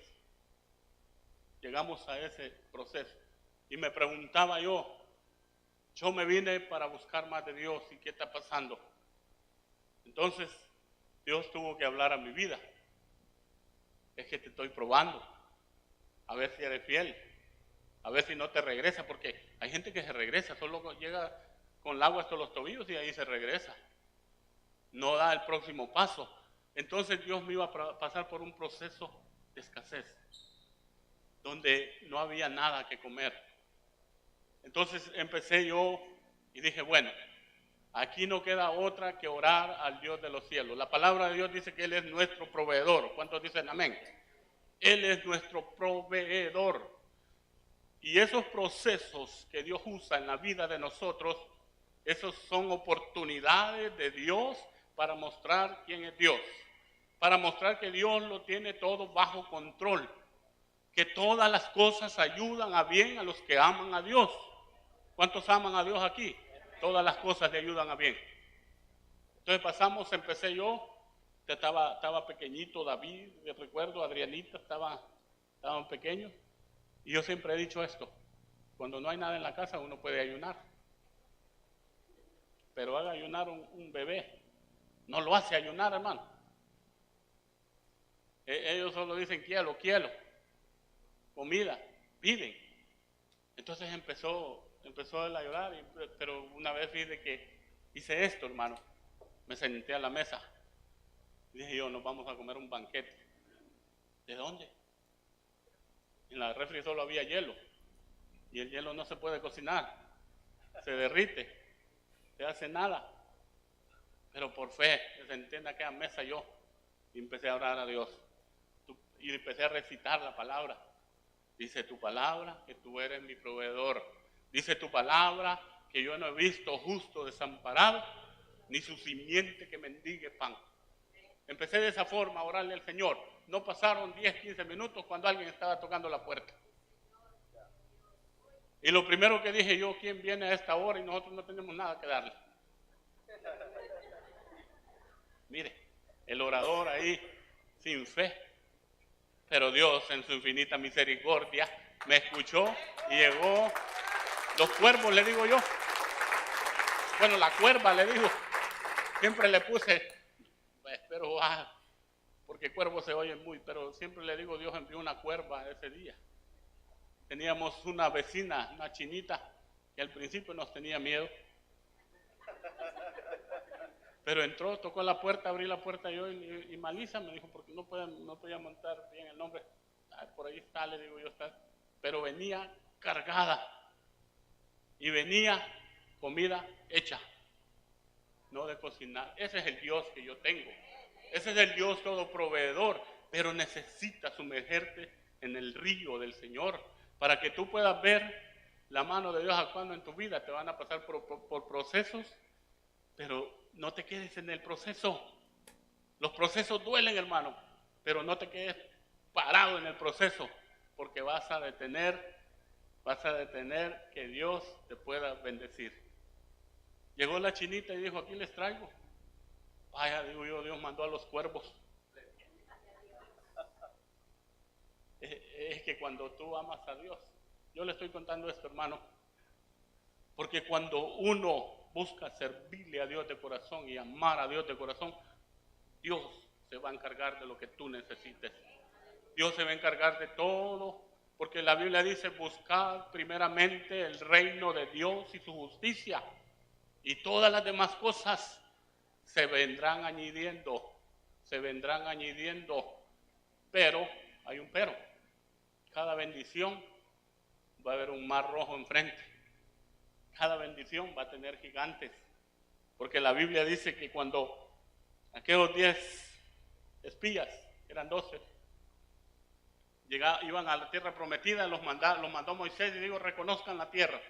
Llegamos a ese proceso. Y me preguntaba yo me vine para buscar más de Dios, ¿y qué está pasando? Entonces, Dios tuvo que hablar a mi vida. Es que te estoy probando, a ver si eres fiel, a ver si no te regresa, porque hay gente que se regresa, solo llega con el agua hasta los tobillos y ahí se regresa. No da el próximo paso. Entonces Dios me iba a pasar por un proceso de escasez, donde no había nada que comer. Entonces empecé yo y dije, bueno, aquí no queda otra que orar al Dios de los cielos. La palabra de Dios dice que Él es nuestro proveedor. ¿Cuántos dicen amén? Él es nuestro proveedor. Y esos procesos que Dios usa en la vida de nosotros, esos son oportunidades de Dios para mostrar quién es Dios. Para mostrar que Dios lo tiene todo bajo control. Que todas las cosas ayudan a bien a los que aman a Dios. ¿Cuántos aman a Dios aquí? Todas las cosas le ayudan a bien. Entonces empecé yo, estaba pequeñito David, recuerdo, Adrianita, estaban pequeños. Y yo siempre he dicho esto, cuando no hay nada en la casa uno puede ayunar. Pero haga ayunar un bebé, no lo hace ayunar, hermano. Ellos solo dicen quiero, comida, piden. Entonces empezó él a llorar, pero una vez fíjate que hice esto, hermano. Me senté a la mesa y dije yo, nos vamos a comer un banquete. ¿De dónde? En la refri solo había hielo y el hielo no se puede cocinar, se derrite, se hace nada. Pero por fe me senté en aquella mesa yo y empecé a orar a Dios y empecé a recitar la palabra. Dice tu palabra que tú eres mi proveedor. Dice tu palabra que yo no he visto justo desamparado, ni su simiente que mendigue pan. Empecé de esa forma a orarle al Señor. No pasaron 10, 15 minutos cuando alguien estaba tocando la puerta. Y lo primero que dije yo, ¿quién viene a esta hora y nosotros no tenemos nada que darle? Mire, el orador ahí, sin fe. Pero Dios en su infinita misericordia me escuchó y llegó. Los cuervos, le digo yo. Bueno, la cuerva, le digo. Siempre le puse, pero porque cuervos se oyen muy, pero siempre le digo, Dios envió una cuerva ese día. Teníamos una vecina, una chinita, que al principio nos tenía miedo. Pero entró, tocó la puerta, abrí la puerta yo y Malisa me dijo, porque no podía montar bien el nombre. Por ahí está, le digo yo, está. Pero venía cargada y venía comida hecha, no de cocinar. Ese es el Dios que yo tengo. Ese es el Dios todo proveedor, pero necesitas sumergerte en el río del Señor para que tú puedas ver la mano de Dios actuando en tu vida. Te van a pasar por procesos, pero no te quedes en el proceso. Los procesos duelen, hermano, pero no te quedes parado en el proceso, porque vas a detener que Dios te pueda bendecir. Llegó la chinita y dijo, aquí les traigo. Vaya, digo yo, Dios mandó a los cuervos. Es que cuando tú amas a Dios, yo le estoy contando esto, hermano, porque cuando uno busca servirle a Dios de corazón y amar a Dios de corazón, Dios se va a encargar de lo que tú necesites. Dios se va a encargar de todo, porque la Biblia dice, buscad primeramente el reino de Dios y su justicia, y todas las demás cosas se vendrán añadiendo, pero hay un pero. Cada bendición va a haber un mar rojo enfrente. Cada bendición va a tener gigantes, porque la Biblia dice que cuando aquellos 10 espías, eran 12, iban a la tierra prometida, los mandó Moisés y dijo, reconozcan la tierra,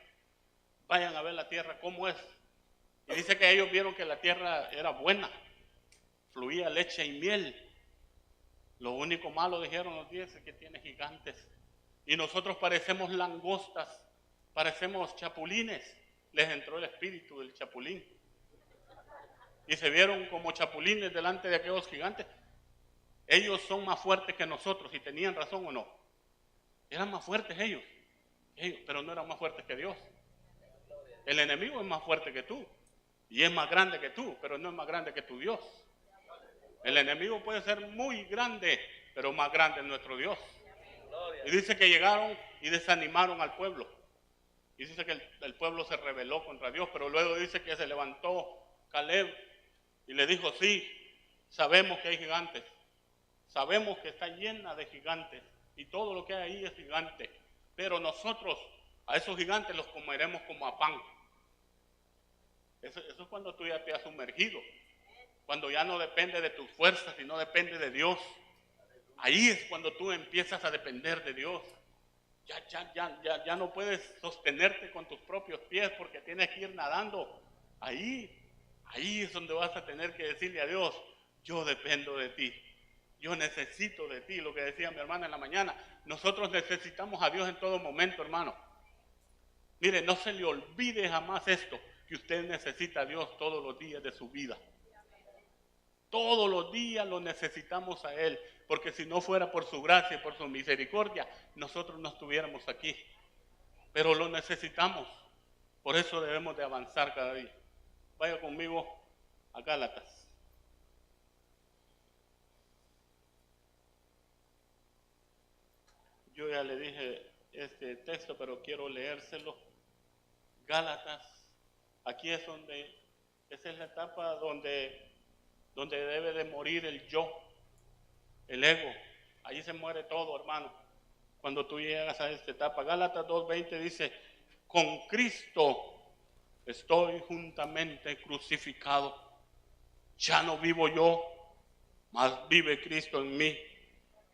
vayan a ver la tierra cómo es. Y dice que ellos vieron que la tierra era buena, fluía leche y miel. Lo único malo, dijeron los 10, es que tiene gigantes. Y nosotros parecemos langostas, parecemos chapulines. Les entró el espíritu del chapulín. Y se vieron como chapulines delante de aquellos gigantes. Ellos son más fuertes que nosotros, y tenían razón o no. Eran más fuertes ellos, pero no eran más fuertes que Dios. El enemigo es más fuerte que tú, y es más grande que tú, pero no es más grande que tu Dios. El enemigo puede ser muy grande, pero más grande es nuestro Dios. Y dice que llegaron y desanimaron al pueblo. Y dice que el pueblo se rebeló contra Dios, pero luego dice que se levantó Caleb y le dijo, sí, sabemos que hay gigantes, sabemos que está llena de gigantes y todo lo que hay ahí es gigante, pero nosotros a esos gigantes los comeremos como a pan. Eso es cuando tú ya te has sumergido, cuando ya no depende de tus fuerzas, sino depende de Dios. Ahí es cuando tú empiezas a depender de Dios. Ya no puedes sostenerte con tus propios pies porque tienes que ir nadando. Ahí es donde vas a tener que decirle a Dios, yo dependo de ti, yo necesito de ti. Lo que decía mi hermana en la mañana, nosotros necesitamos a Dios en todo momento, hermano. Mire, no se le olvide jamás esto, que usted necesita a Dios todos los días de su vida. Todos los días lo necesitamos a Él, porque si no fuera por su gracia y por su misericordia, nosotros no estuviéramos aquí. Pero lo necesitamos, por eso debemos de avanzar cada día. Vaya conmigo a Gálatas. Yo ya le dije este texto, pero quiero leérselo. Gálatas, aquí es donde, esa es la etapa donde debe de morir el yo, el ego. Allí se muere todo, hermano, cuando tú llegas a esta etapa. Gálatas 2:20 dice, con Cristo estoy juntamente crucificado. Ya no vivo yo, mas vive Cristo en mí.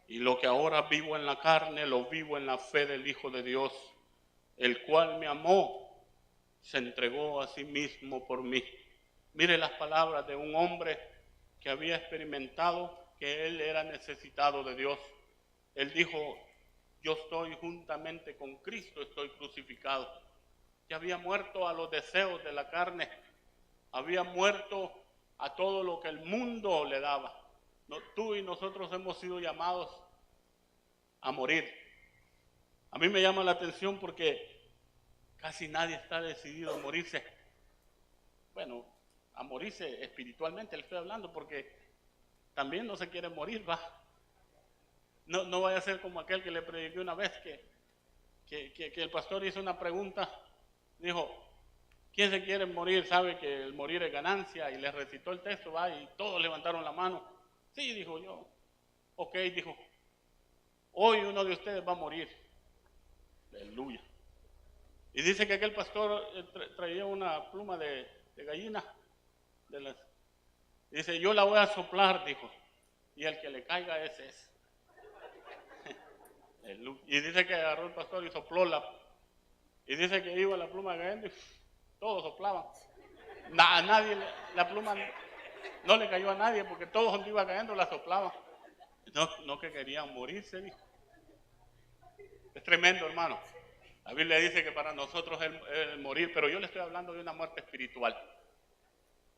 Y lo que ahora vivo en la carne, lo vivo en la fe del Hijo de Dios, el cual me amó, se entregó a sí mismo por mí. Mire las palabras de un hombre que había experimentado que él era necesitado de Dios. Él dijo, yo estoy juntamente con Cristo, estoy crucificado. Ya había muerto a los deseos de la carne, había muerto a todo lo que el mundo le daba. Tú y nosotros hemos sido llamados a morir. A mí me llama la atención porque casi nadie está decidido a morirse. Bueno, a morirse espiritualmente le estoy hablando, porque también no se quiere morir, va. No vaya a ser como aquel que le prediqué una vez que el pastor hizo una pregunta, dijo, ¿quién se quiere morir? Sabe que el morir es ganancia, y le recitó el texto, va, y todos levantaron la mano. Sí, dijo yo. Ok, dijo, hoy uno de ustedes va a morir. Aleluya. Y dice que aquel pastor traía una pluma de gallina. Dice, yo la voy a soplar, dijo, y el que le caiga ese es. Y dice que agarró el pastor y sopló y dice que iba la pluma cayendo y todos soplaban. A nadie, la pluma no le cayó a nadie, porque todos donde iba cayendo la soplaban. No que querían morirse, dijo. Es tremendo, hermano. La Biblia dice que para nosotros es el morir, pero yo le estoy hablando de una muerte espiritual.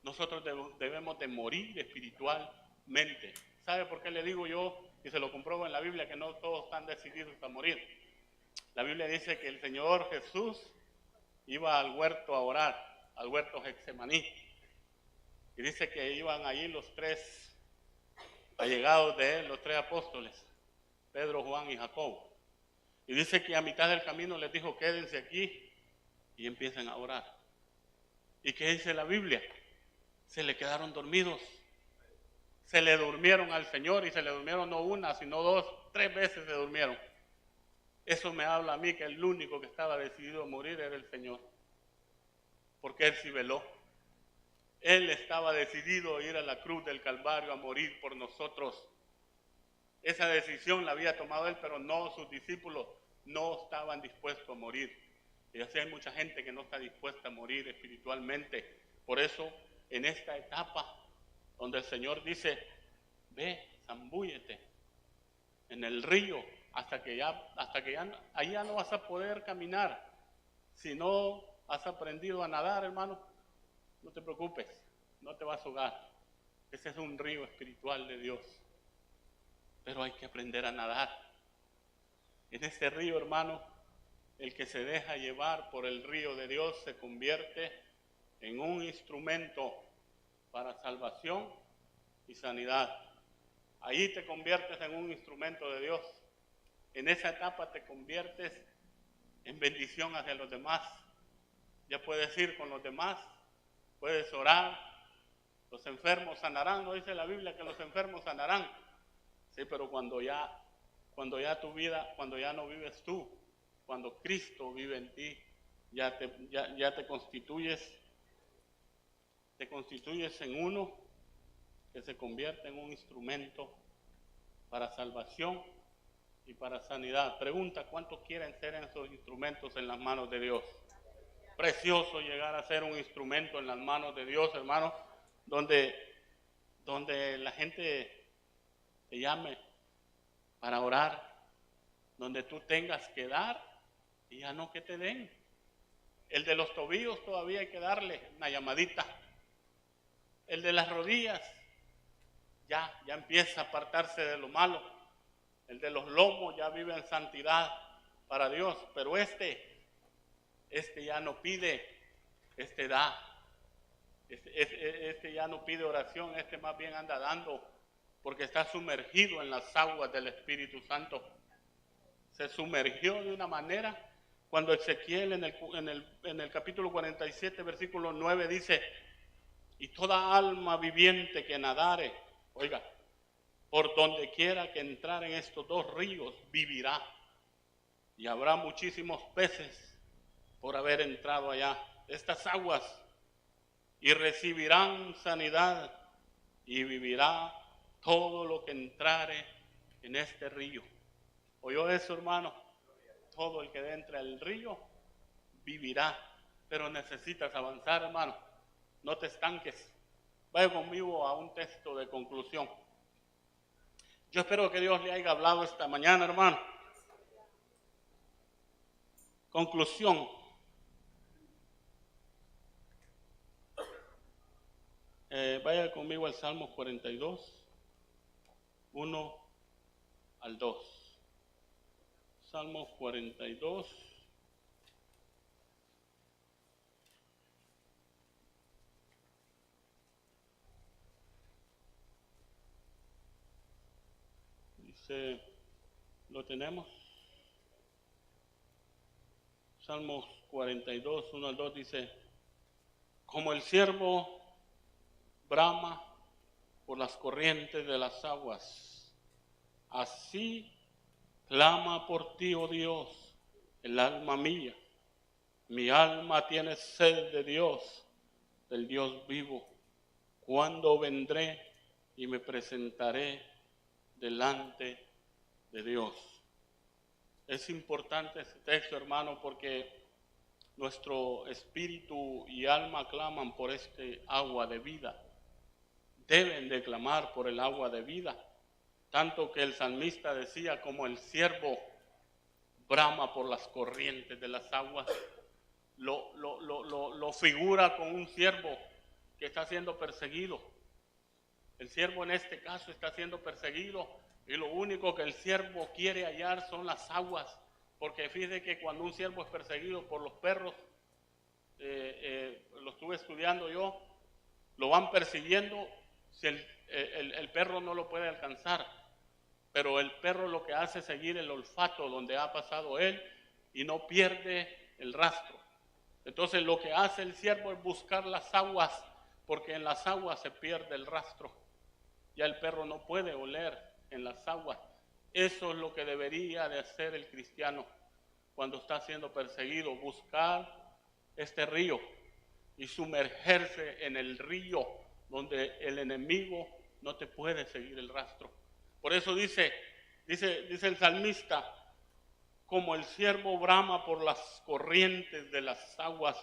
nosotros debemos de morir espiritualmente. ¿Sabe por qué le digo yo, y se lo compruebo en la Biblia, que no todos están decididos a morir? La Biblia dice que el Señor Jesús iba al huerto a orar, al huerto Getsemaní, y dice que iban allí los tres allegados de él, los tres apóstoles, Pedro, Juan y Jacobo. Y dice que a mitad del camino les dijo, quédense aquí y empiecen a orar. ¿Y qué dice la Biblia? Se le quedaron dormidos. Se le durmieron al Señor, y se le durmieron no una, sino dos, tres veces se durmieron. Eso me habla a mí que el único que estaba decidido a morir era el Señor. Porque Él sí veló. Él estaba decidido a ir a la cruz del Calvario a morir por nosotros. Esa decisión la había tomado Él, pero no, sus discípulos no estaban dispuestos a morir. Y así hay mucha gente que no está dispuesta a morir espiritualmente. Por eso, en esta etapa donde el Señor dice, ve, zambúllete en el río hasta que ya ahí ya no vas a poder caminar. Si no has aprendido a nadar, hermano, no te preocupes, no te vas a ahogar. Ese es un río espiritual de Dios. Pero hay que aprender a nadar. En ese río, hermano, el que se deja llevar por el río de Dios se convierte en un instrumento para salvación y sanidad. Ahí te conviertes en un instrumento de Dios. En esa etapa te conviertes en bendición hacia los demás. Ya puedes ir con los demás, puedes orar, los enfermos sanarán. No dice la Biblia que los enfermos sanarán. Sí, pero cuando ya tu vida, cuando ya no vives tú, cuando Cristo vive en ti, ya te constituyes en uno que se convierte en un instrumento para salvación y para sanidad. Pregunta, ¿cuántos quieren ser esos instrumentos en las manos de Dios? Precioso llegar a ser un instrumento en las manos de Dios, hermano, donde la gente te llame para orar, donde tú tengas que dar y ya no que te den. El de los tobillos todavía hay que darle una llamadita. El de las rodillas ya empieza a apartarse de lo malo. El de los lomos ya vive en santidad para Dios, pero este ya no pide, este da. Este ya no pide oración, este más bien anda dando, porque está sumergido en las aguas del Espíritu Santo. Se sumergió de una manera, cuando Ezequiel en el capítulo 47, versículo 9 dice, y toda alma viviente que nadare, oiga, por donde quiera que entrar en estos dos ríos, vivirá. Y habrá muchísimos peces por haber entrado allá, estas aguas, y recibirán sanidad, y vivirá todo lo que entrare en este río. ¿Oyó eso, hermano? Todo el que entre al río vivirá, pero necesitas avanzar, hermano. No te estanques. Vaya conmigo a un texto de conclusión. Yo espero que Dios le haya hablado esta mañana, hermano. Conclusión. Vaya conmigo al Salmo 42, 1 al 2. Salmo 42. Dice, ¿lo tenemos? Salmos 42, 1 al 2 dice, como el ciervo brama por las corrientes de las aguas, así clama por ti, oh Dios, el alma mía. Mi alma tiene sed de Dios, del Dios vivo. ¿Cuándo vendré y me presentaré delante de Dios? Es importante este texto, hermano, porque nuestro espíritu y alma claman por este agua de vida. Deben de clamar por el agua de vida. Tanto que el salmista decía, como el ciervo brama por las corrientes de las aguas, lo figura con un ciervo que está siendo perseguido. El siervo en este caso está siendo perseguido y lo único que el siervo quiere hallar son las aguas, porque fíjese que cuando un siervo es perseguido por los perros, lo estuve estudiando yo, lo van persiguiendo, si el perro no lo puede alcanzar, pero el perro lo que hace es seguir el olfato donde ha pasado él y no pierde el rastro. Entonces lo que hace el siervo es buscar las aguas, porque en las aguas se pierde el rastro. Ya el perro no puede oler en las aguas. Eso es lo que debería de hacer el cristiano cuando está siendo perseguido, buscar este río y sumergerse en el río donde el enemigo no te puede seguir el rastro. Por eso dice el salmista, como el ciervo brama por las corrientes de las aguas,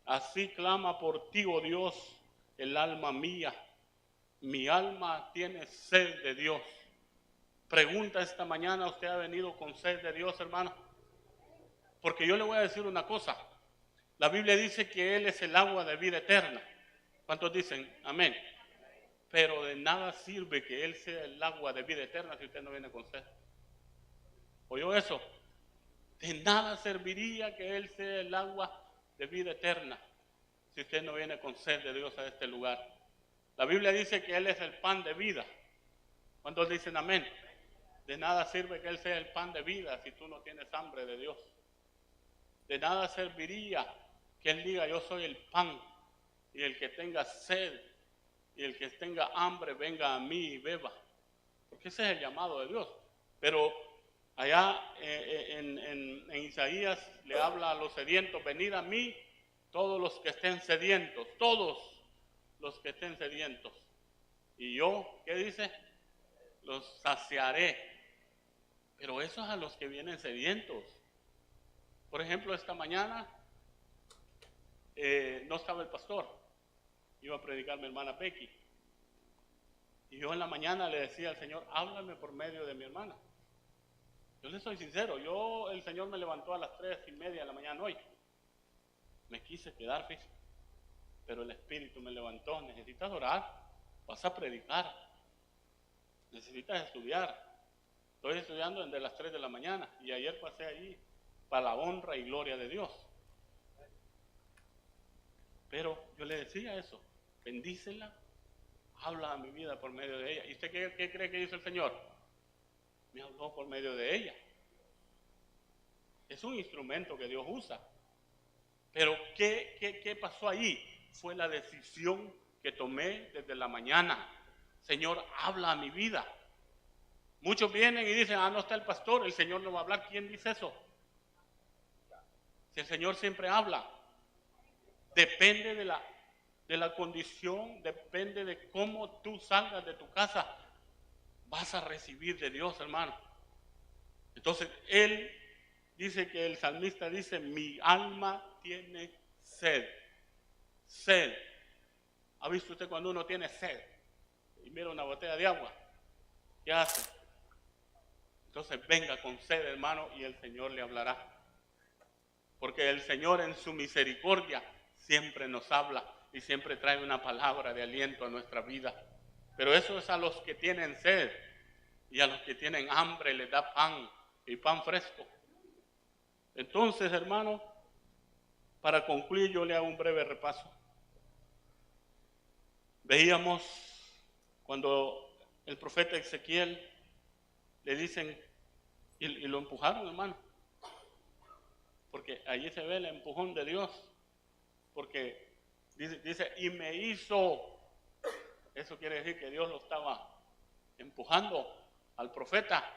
así clama por ti, oh Dios, el alma mía. Mi alma tiene sed de Dios. Pregunta esta mañana, ¿usted ha venido con sed de Dios, hermano? Porque yo le voy a decir una cosa. La Biblia dice que Él es el agua de vida eterna. ¿Cuántos dicen amén? Pero de nada sirve que Él sea el agua de vida eterna si usted no viene con sed. ¿Oyó eso? De nada serviría que Él sea el agua de vida eterna si usted no viene con sed de Dios a este lugar. La Biblia dice que Él es el pan de vida. ¿Cuántos dicen amén? De nada sirve que Él sea el pan de vida si tú no tienes hambre de Dios. De nada serviría que Él diga, yo soy el pan, y el que tenga sed y el que tenga hambre venga a mí y beba. Porque ese es el llamado de Dios. Pero allá en Isaías le habla a los sedientos, venid a mí todos los que estén sedientos, todos los que estén sedientos. Y yo, ¿qué dice? Los saciaré. Pero eso es a los que vienen sedientos. Por ejemplo, esta mañana no estaba el pastor, iba a predicar mi hermana Becky. Y yo en la mañana le decía al Señor, háblame por medio de mi hermana. Yo le soy sincero, el Señor me levantó a las 3:30 de la mañana hoy. Me quise quedar, fíjate, pero el Espíritu me levantó. Necesitas orar, vas a predicar, necesitas estudiar. Estoy estudiando desde las 3 de la mañana y ayer pasé allí para la honra y gloria de Dios. Pero yo le decía eso, bendícela, habla a mi vida por medio de ella. ¿Y usted qué cree que hizo el Señor? Me habló por medio de ella. Es un instrumento que Dios usa. Pero ¿qué pasó ahí? Fue la decisión que tomé desde la mañana. Señor, habla a mi vida. Muchos vienen y dicen, no está el pastor, el Señor no va a hablar. ¿Quién dice eso? Si el Señor siempre habla. Depende de la condición, depende de cómo tú salgas de tu casa, vas a recibir de Dios, hermano. Entonces, él dice que el salmista dice, mi alma tiene sed. Sed. ¿Ha visto usted cuando uno tiene sed y mira una botella de agua? ¿Qué hace? Entonces, venga con sed, hermano, y el Señor le hablará. Porque el Señor en su misericordia siempre nos habla y siempre trae una palabra de aliento a nuestra vida. Pero eso es a los que tienen sed, y a los que tienen hambre les da pan y pan fresco. Entonces, hermano, para concluir yo le hago un breve repaso. Veíamos cuando el profeta Ezequiel le dicen, y lo empujaron, hermano, porque allí se ve el empujón de Dios. Porque dice, y me hizo, eso quiere decir que Dios lo estaba empujando al profeta,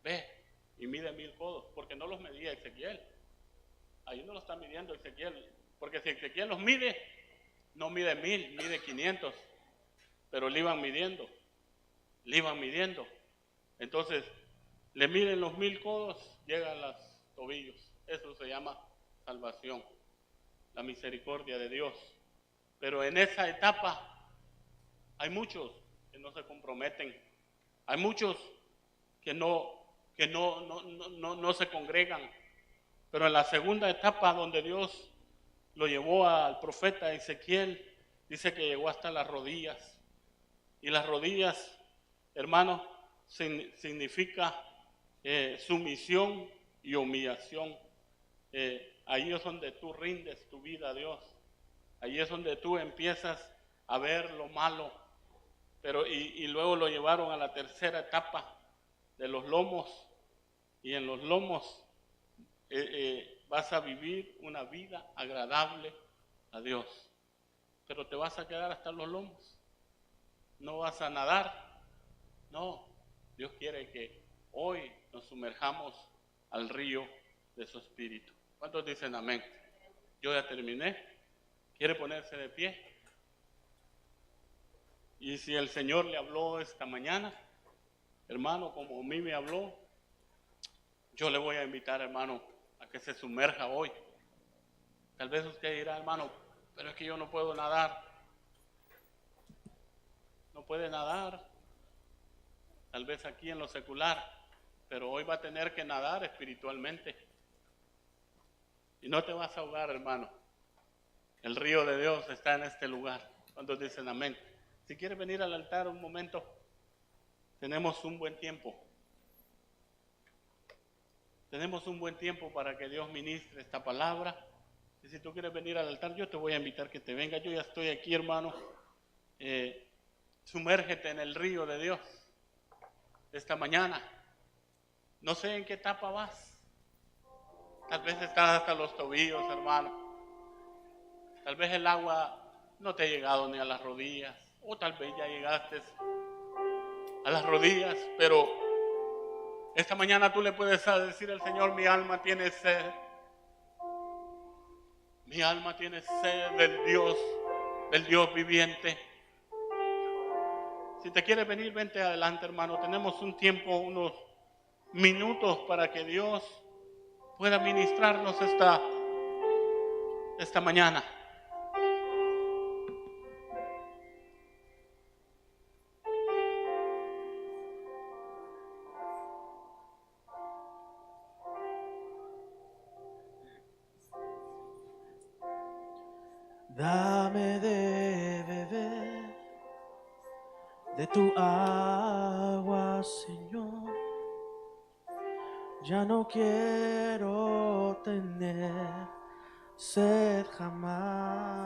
ve y mide 1000 codos, porque no los medía Ezequiel. Ahí no lo está midiendo Ezequiel, porque si Ezequiel los mide, no mide 1000, mide 500, pero le iban midiendo. Entonces, le miden los 1000 codos, llegan a los tobillos. Eso se llama salvación. La misericordia de Dios. Pero en esa etapa hay muchos que no se comprometen, hay muchos que no se congregan. Pero en la segunda etapa donde Dios lo llevó al profeta Ezequiel, Dice que llegó hasta las rodillas. Y las rodillas, hermano, significa sumisión y humillación. Ahí es donde tú rindes tu vida a Dios. Ahí es donde tú empiezas a ver lo malo. Pero y luego lo llevaron a la tercera etapa de los lomos. Y en los lomos vas a vivir una vida agradable a Dios. Pero te vas a quedar hasta los lomos. No vas a nadar. No, Dios quiere que hoy nos sumerjamos al río de su espíritu. ¿Cuántos dicen amén? Yo ya terminé. ¿Quiere ponerse de pie? Y si el Señor le habló esta mañana, hermano, como a mí me habló, yo le voy a invitar, hermano, a que se sumerja hoy. Tal vez usted dirá, hermano, pero es que yo no puedo nadar. No puede nadar. Tal vez aquí en lo secular, pero hoy va a tener que nadar espiritualmente. Y no te vas a ahogar, hermano. El río de Dios está en este lugar. ¿Cuántos dicen amén? Si quieres venir al altar un momento, tenemos un buen tiempo. Tenemos un buen tiempo para que Dios ministre esta palabra. Y si tú quieres venir al altar, yo te voy a invitar que te venga. Yo ya estoy aquí, hermano. Sumérgete en el río de Dios esta mañana. No sé en qué etapa vas. Tal vez estás hasta los tobillos, hermano. Tal vez el agua no te ha llegado ni a las rodillas. O tal vez ya llegaste a las rodillas, pero esta mañana tú le puedes decir al Señor, mi alma tiene sed. Mi alma tiene sed del Dios viviente. Si te quieres venir, vente adelante, hermano. Tenemos un tiempo, unos minutos para que Dios pueda ministrarnos esta mañana. Dame de beber de tu agua, Señor. Ya no quiero tener sed jamás.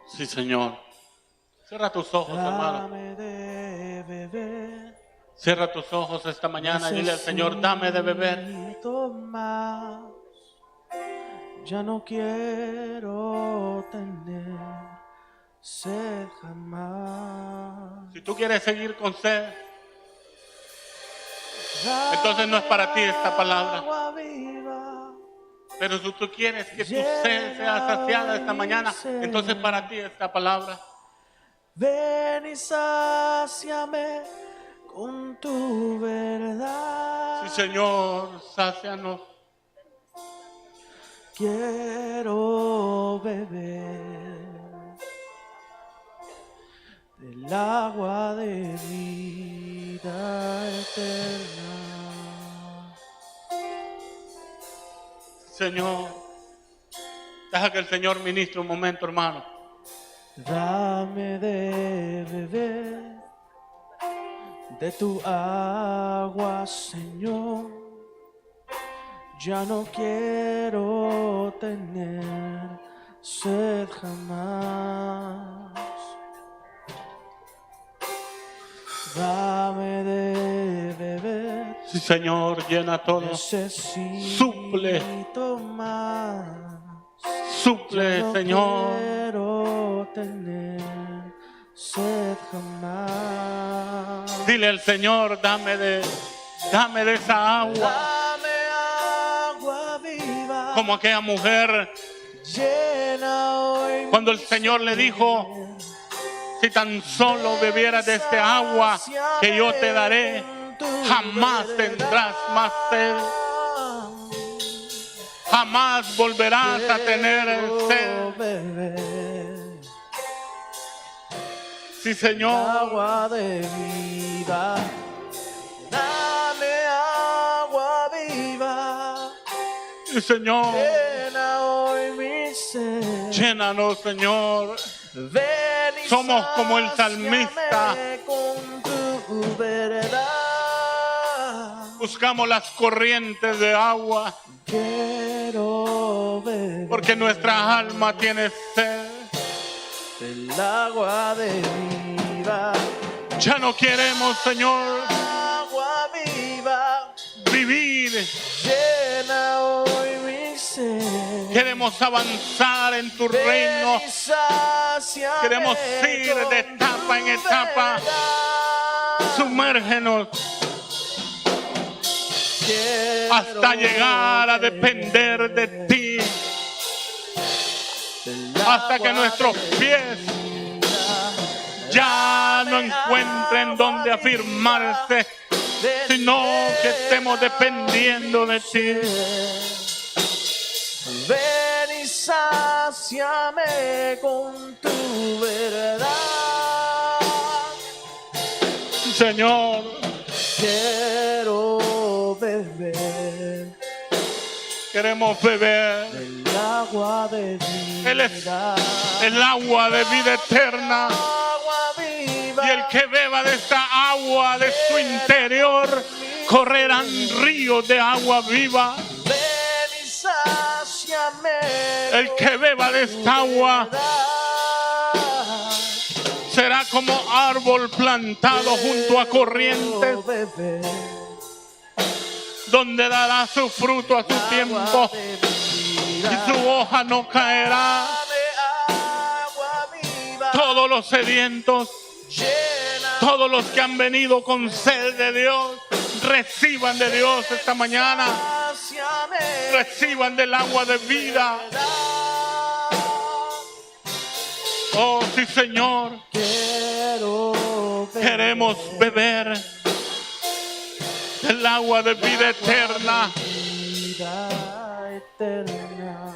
Sí, Señor. Cierra tus ojos, hermano. Dame de beber. Cierra tus ojos esta mañana y dile al Señor, dame de beber. Más. Ya no quiero tener sed jamás. Si tú quieres seguir con sed, entonces no es para ti esta palabra. Pero si tú quieres que tu sed sea saciada esta mañana, entonces para ti esta palabra. Ven y sáciame con tu verdad. Sí, Señor, sácianos. Quiero beber del agua de vida eterna. Señor, deja que el Señor ministre un momento, hermano. Dame de beber de tu agua, Señor. Ya no quiero tener sed jamás. Dame de beber. Sí, Señor, llena todo. Suple. Más. Suple, ya no Señor. Quiero tener sed jamás. Dile al Señor, dame de esa agua. Como aquella mujer, cuando el Señor le dijo, si tan solo bebieras de este agua que yo te daré, jamás tendrás más sed. Jamás volverás a tener sed. Sí, Señor. Agua de vida, dame agua viva. Sí, Señor. Llena hoy mi sed. Llénanos, Señor. Ven y Somos como el salmista. sáciame con tu verdad. Buscamos las corrientes de agua, Quiero beber porque nuestra alma tiene sed. del agua de vida. Ya no queremos, Señor, Agua viva, vivir. llena hoy mi ser. Queremos avanzar en tu reino. Ven y sáciame Queremos ir de etapa en con tu etapa. verdad. Sumérgenos Quiero hasta llegar a beber depender de ti. del Hasta que agua nuestros de pies vida. ya no encuentren donde afirmarse, sino que estemos dependiendo de ti. Ven y sáciame con tu verdad. Señor, Quiero beber queremos beber del agua de vida. Él es el agua de vida eterna. Agua viva. Y el que beba de esta agua de su interior, correrán ríos de agua viva. Ven y sáciame El que beba de esta agua verdad. será como árbol plantado junto a corrientes, Quiero beber donde dará su fruto a su tiempo agua de vida. y su hoja no caerá. Agua viva. Todos los sedientos, Llena todos los que han venido con sed de Dios, reciban de Dios esta mañana. sáciame Reciban del agua de vida. verdad. Oh, sí, Señor. Quiero beber Queremos beber del agua de vida eterna. vida eterna.